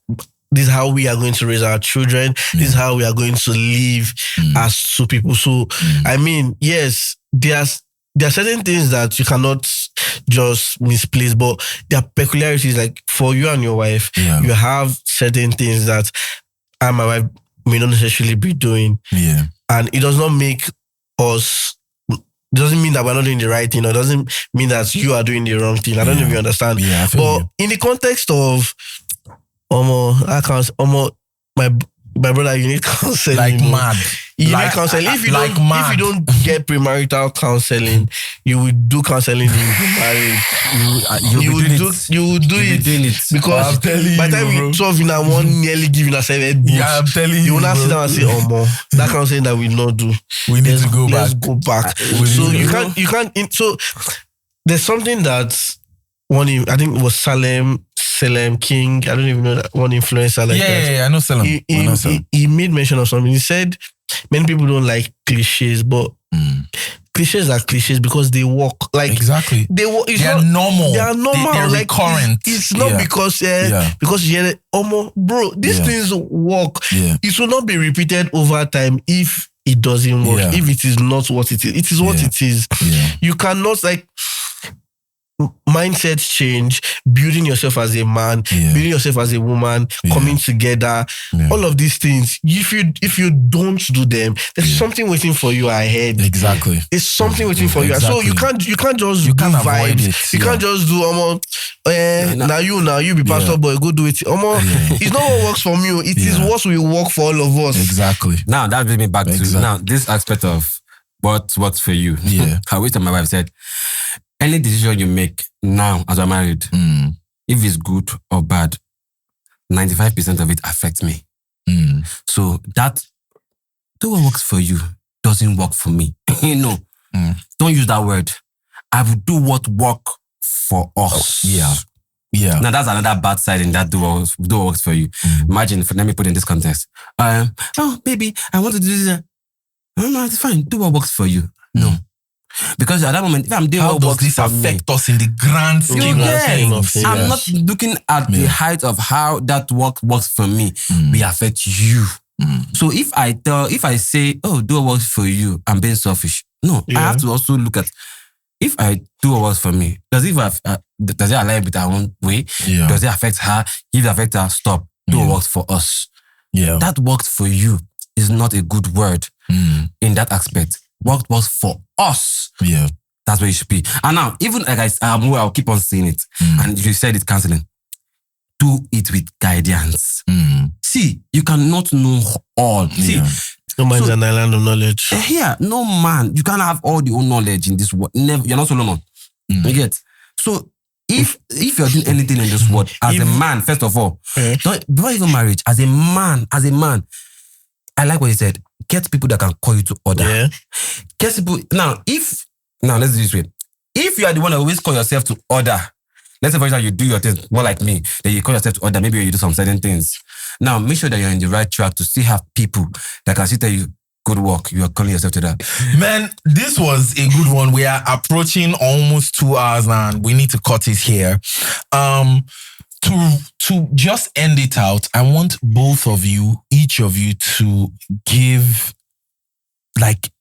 This is how we are going to raise our children. This is how we are going to live as two people. So, I mean, yes, there are certain things that you cannot just misplace, but there are peculiarities. Like for you and your wife, you have certain things that I and my wife may not necessarily be doing. And it does not make us, doesn't mean that we're not doing the right thing, or doesn't mean that you are doing the wrong thing. I don't know if you understand. But in the context of my brother, you need counseling. Like mad. You need counseling. If you don't get premarital counseling, you will do counseling in marriage. You will do it because by the time you 12 in a one nearly giving a 7 books, I'm telling you, you will not sit down and say, that counseling that we not do. We need to go back. Let's go back. So you can't. So there's something that I think it was Salem King. I don't even know that one influencer like that. Yeah, I know Salem. He made mention of something. He said many people don't like cliches, but cliches are cliches because they work. Like exactly, they are normal. They are normal. They're like recurrent. It's not because you bro, these things work. It will not be repeated over time if it doesn't work. If it is not what it is, it is what it is. You cannot mindsets change, building yourself as a man, building yourself as a woman, coming together, all of these things. If you don't do them, there's something waiting for you ahead. Exactly. It's something waiting for you. So you can't just do vibes. You can't just do now you be pastor boy, go do it. It's not what works for me. It is what will work for all of us. Exactly. Now that brings me back to now this aspect of what works for you. I wish that my wife said, any decision you make now as we're married, if it's good or bad, 95% of it affects me. So that do what works for you doesn't work for me. Don't use that word. I will do what work for us. Now that's another bad side in that do what works for you. Imagine, let me put in this context. Baby, I want to do this. No, it's fine. Do what works for you. No. Because at that moment, if I'm doing what works for me, affect us in the grand scheme of things? I'm not looking at the height of how that works for me. We affect you. So if I say, do what works for you, I'm being selfish. No, I have to also look at, if I do what works for me, does it align with our own way? Does it affect her? If it affects her, stop. Do what works for us. That works for you is not a good word in that aspect. What works for us. That's where you should be. And now, even like I'll keep on saying it. And you said it, counseling. Do it with guidance. See, you cannot know all. See, no man's an island of knowledge. No man. You can't have all the own knowledge in this world. Never. You're not Solomon. You get? So if you're doing anything in this world, as a man, first of all, before even marriage, as a man, I like what you said. Get people that can call you to order. Get people. Now, let's do this way. If you are the one that always call yourself to order, let's say for example, you do your things more like me, then you call yourself to order, maybe you do some certain things. Now, make sure that you're in the right track to still have people that can still tell you, good work, you are calling yourself to that. Man, this was a good one. We are approaching almost 2 hours and we need to cut it here. To just end it out, I want each of you to give like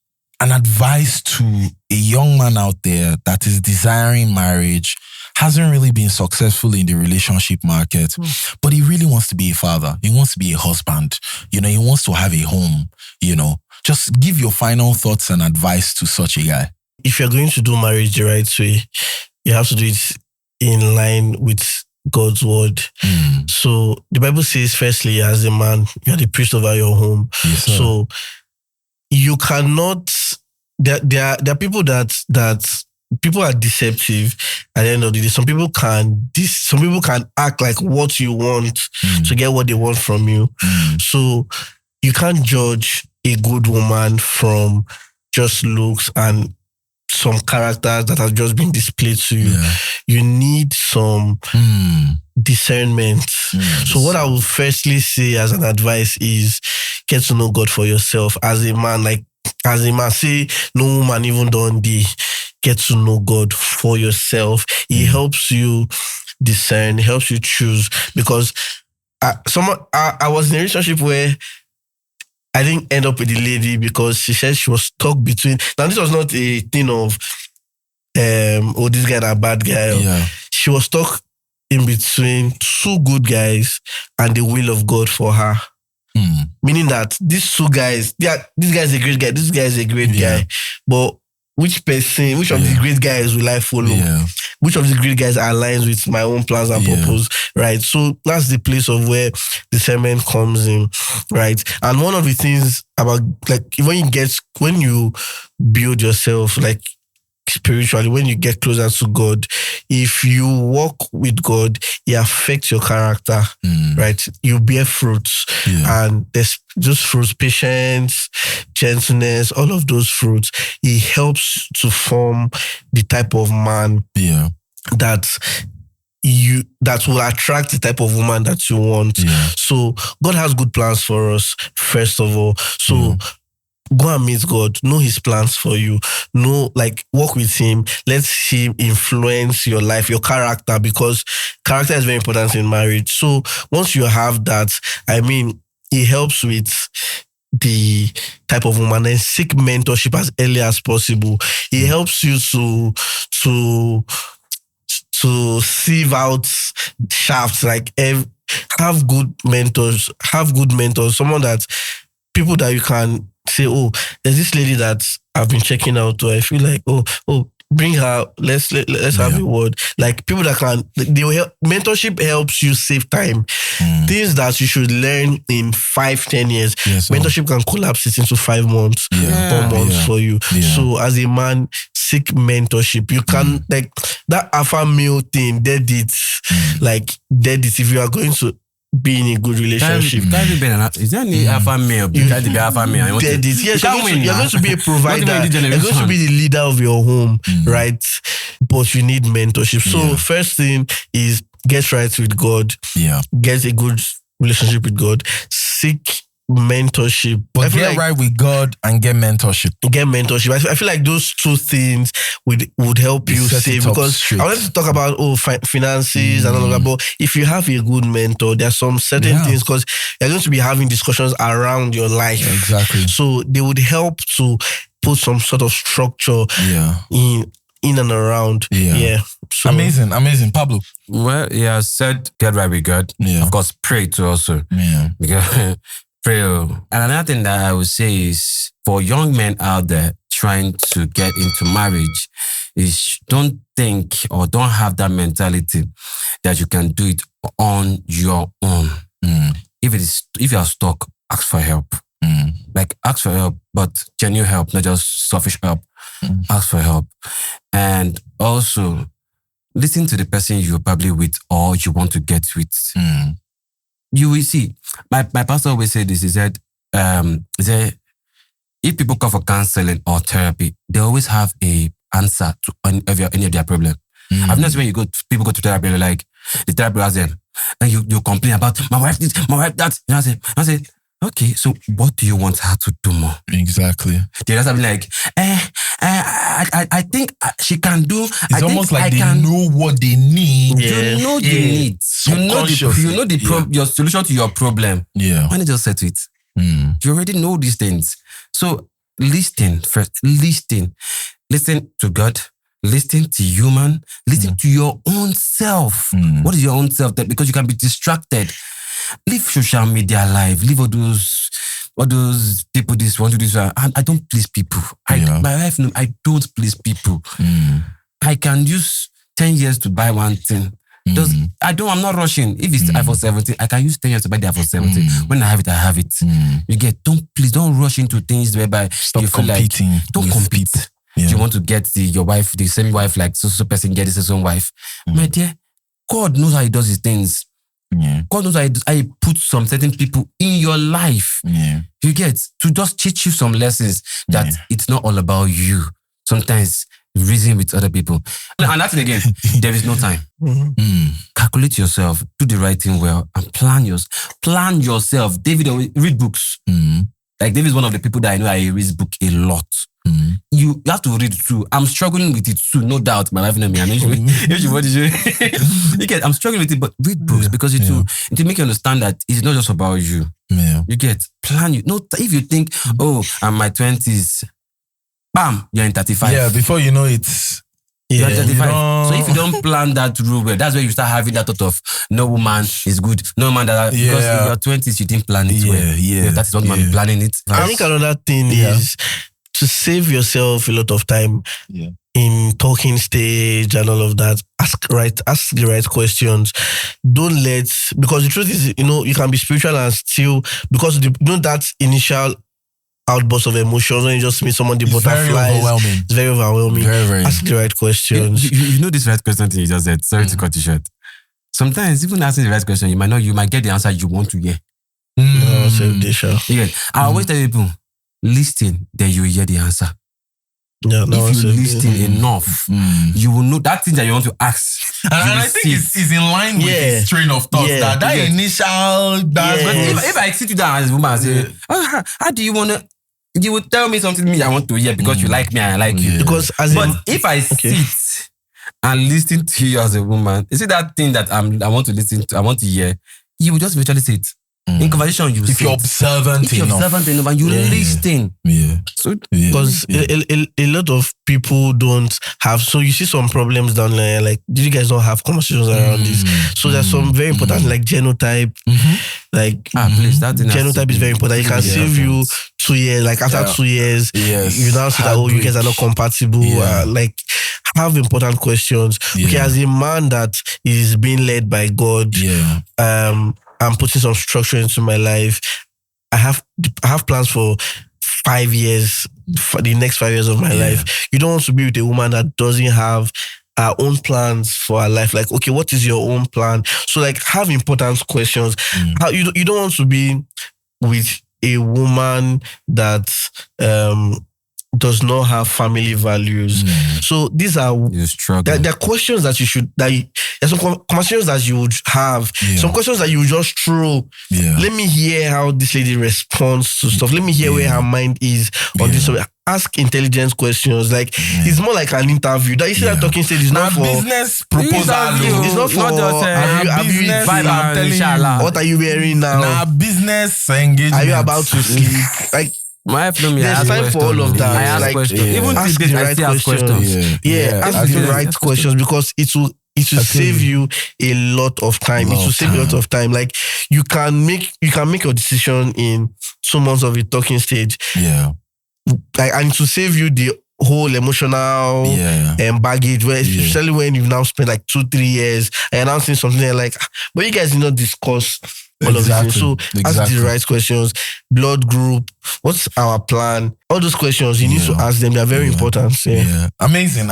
an advice to a young man out there that is desiring marriage, hasn't really been successful in the relationship market, but he really wants to be a father. He wants to be a husband. He wants to have a home. Just give your final thoughts and advice to such a guy. If you're going to do marriage the right way, you have to do it in line with God's word. So the Bible says, firstly, as a man, you are the priest over your home. Yes, so you cannot. There are people that people are deceptive. At the end of the day, some people can act like what you want to get what they want from you. So you can't judge a good woman from just looks and some characters that have just been displayed to you. You need some discernment. So what I would firstly say as an advice is get to know God for yourself. As a man, say no woman even done the get to know God for yourself. It helps you discern, helps you choose, because I was in a relationship where I didn't end up with the lady because she said she was stuck between. Now this was not a thing of this guy a bad guy. Yeah. She was stuck in between two good guys and the will of God for her. Meaning that these two guys, this guy is a great guy, this guy is a great guy. But which of the great guys will I follow? Yeah. Which of the great guys aligns with my own plans and purpose, right? So that's the place of where discernment comes in, right? And one of the things about when you build yourself, like spiritually, when you get closer to God, if you walk with God, it affects your character, right? You bear fruits, and there's just fruits, patience, gentleness, all of those fruits. It helps to form the type of man that will attract the type of woman that you want. So God has good plans for us, first of all. So go and meet God. Know His plans for you. Walk with Him. Let Him influence your life, your character, because character is very important in marriage. So once you have that, it helps with the type of woman, and seek mentorship as early as possible. It helps you to sieve out shafts, have good mentors, someone that people that you can say, oh, there's this lady that I've been checking out to. I feel like, bring her, let's have a word. Like people that they will help. Mentorship helps you save time. Things that you should learn in 5-10 years. Mentorship can collapse it into 5 months, 4 months for you. So as a man, seek mentorship. You can that alpha male thing, dead it if you are going to be in a good relationship. Is there any alpha male? You try to be alpha male. Yes, you're going to be a provider. You're going to be the leader of your home, right? But you need mentorship. So first thing is get right with God. Get a good relationship with God. Seek mentorship. But get right with God and get mentorship. I feel like those two things would help you save, because I wanted to talk about finances and all of that. But if you have a good mentor, there are some certain things, because you're going to be having discussions around your life. Exactly. So they would help to put some sort of structure in and around. So, amazing. Pablo. Well, said get right with God. Of course, pray too also. Because pray. And another thing that I would say is for young men out there trying to get into marriage is don't think or don't have that mentality that you can do it on your own. If you are stuck, ask for help. Ask for help, but genuine help, not just selfish help. Ask for help. And also listen to the person you're probably with or you want to get with. You will see. My pastor always said this. He said, if people come for counseling or therapy, they always have a answer to any of their problem. I've noticed when people go to therapy, the therapist asks them, and you complain about my wife this, my wife that. I say, okay, so what do you want her to do more? Exactly. They just have I think she can do. It's almost like they know what they need. You know the needs. You know your solution to your problem. Why not just settle it? You already know these things. So listen first. Listen to God. Listen to human. Listen to your own self. What is your own self? Because you can be distracted. Leave social media life. Leave all those people this want to do this. I don't please people. My life, no, I don't please people. I can use 10 years to buy one thing. I'm not rushing. If it's iPhone 17, I can use 10 years to buy the iPhone 17. When I have it, I have it. You get, don't rush into things whereby stop you feel competing. Don't compete. You want to get your wife, the same wife, like so person get his own wife. My dear, God knows how He does His things. God knows how He puts some certain people in your life. You get to just teach you some lessons that it's not all about you. Sometimes reason with other people. And that's it again. There is no time. Calculate yourself, do the right thing well, and plan yourself. David, read books. Like David is one of the people that I know I read book a lot. You have to read too. I'm struggling with it too, no doubt. My wife knows me. I'm struggling with it, but read books because it will make you understand that it's not just about you. Yeah. You get plan. If you think, I'm my 20s, bam, you're in 35. Yeah, before you know it's. You're 35. So if you don't plan that rule well, that's where you start having that thought of no woman is good. No man that because in your 20s you didn't plan it well. Yeah. That's not man planning it. I think another thing is to save yourself a lot of time in talking stage and all of that. Ask the right questions. Don't because the truth is, you can be spiritual and still, because that initial outburst of emotions when you just meet someone, the butterflies. It's very overwhelming. Very, very. Ask the right questions. You know this right question thing you just said. Sorry to cut you short. Sometimes even asking the right question, you might get the answer you want to hear. I always tell people, listen, then you will hear the answer. Yeah, if you listen enough, you will know that thing that you want to ask. And I think it's in line with this train of thought. That initial... But if I sit you down as a woman and say, how do you want to... You would tell me something I want to hear because you like me and I like you. Because if I sit and listen to you as a woman, is it that thing that I want to listen to, I want to hear, you will just virtually say it. In conversation, you if you're observant enough and you listen. So, because a lot of people don't have. So you see some problems down there. Like, did you guys don't have conversations around this? So there's some very important, like genotype. Like, please, that genotype is very important. It can save you 2 years. Like after 2 years, you now see that you guys are not compatible. Like, have important questions. Okay, as a man that is being led by God, I'm putting some structure into my life. I have plans for 5 years, for the next 5 years of my life. You don't want to be with a woman that doesn't have her own plans for her life. Like, okay, what is your own plan? So, like, have important questions. You don't want to be with a woman that does not have family values. So these are there are questions that you should. There's some conversations that you would have. Some questions that you would just throw. Let me hear how this lady responds to stuff. Let me hear where her mind is on this. So ask intelligent questions. Like it's more like an interview. That you see that talking stage is not for business proposal. It's not for business. What are you wearing now? Nah, business engagement. Are you about to sleep? Like. My there's time for all of that. I ask questions. Even ask the right questions. Ask the right questions because it will save you a lot of time. It will save you a lot of time. Like you can make your decision in 2 months of a talking stage. Like and to save you the whole emotional baggage, where especially when you've now spent like 2-3 years and announcing something like, but you guys did not discuss all of that. So ask the right questions. Blood group, what's our plan? All those questions you need to ask them. They're very important. Amazing.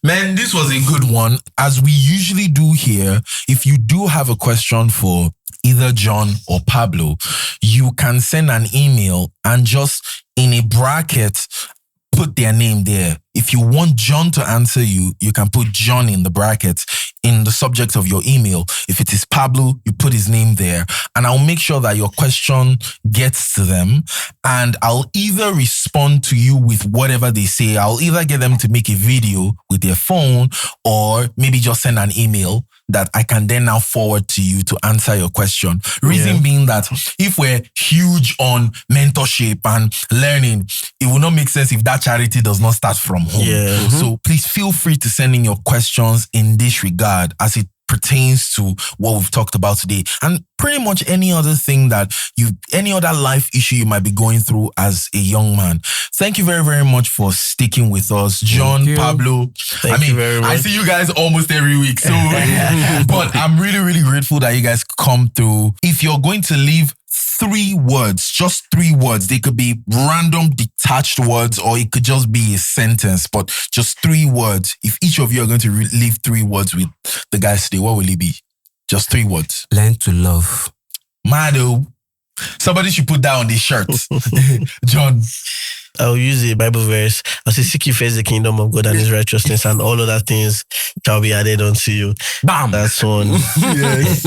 Man, this was a good one. As we usually do here, if you do have a question for either John or Pablo, you can send an email and just in a bracket put their name there. If you want John to answer you, you can put John in the brackets in the subject of your email. If it is Pablo, you put his name there. And I'll make sure that your question gets to them. And I'll either respond to you with whatever they say. I'll either get them to make a video with their phone or maybe just send an email that I can then now forward to you to answer your question. Reason being that if we're huge on mentorship and learning, it will not make sense if that charity does not start from home. So please feel free to send in your questions in this regard as it pertains to what we've talked about today and pretty much any other thing any other life issue you might be going through as a young man. Thank you very, very much for sticking with us. John, Pablo. Thank you very much. I see you guys almost every week. So, but I'm really, really grateful that you guys come through. If you're going to leave 3 words, just 3 words. They could be random detached words or it could just be a sentence, but just 3 words. If each of you are going to leave 3 words with the guys today, what will it be? Just 3 words. Learn to love. Mado. Somebody should put that on the shirt. John. I'll use a Bible verse. I'll say, seek ye first the kingdom of God and his righteousness, and all other things shall be added unto you. Bam! That's one. Yes.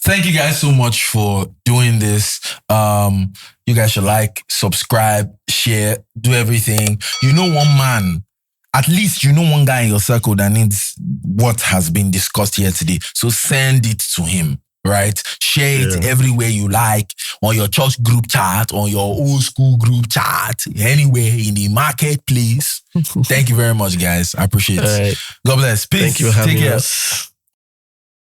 Thank you guys so much for doing this. You guys should like, subscribe, share, do everything. You know one man, at least you know one guy in your circle that needs what has been discussed here today. So send it to him. Right? Share it everywhere you like, on your church group chat, on your old school group chat, anywhere in the marketplace. Thank you very much, guys. I appreciate it. Right. God bless. Peace. Thank you for having Take care. us.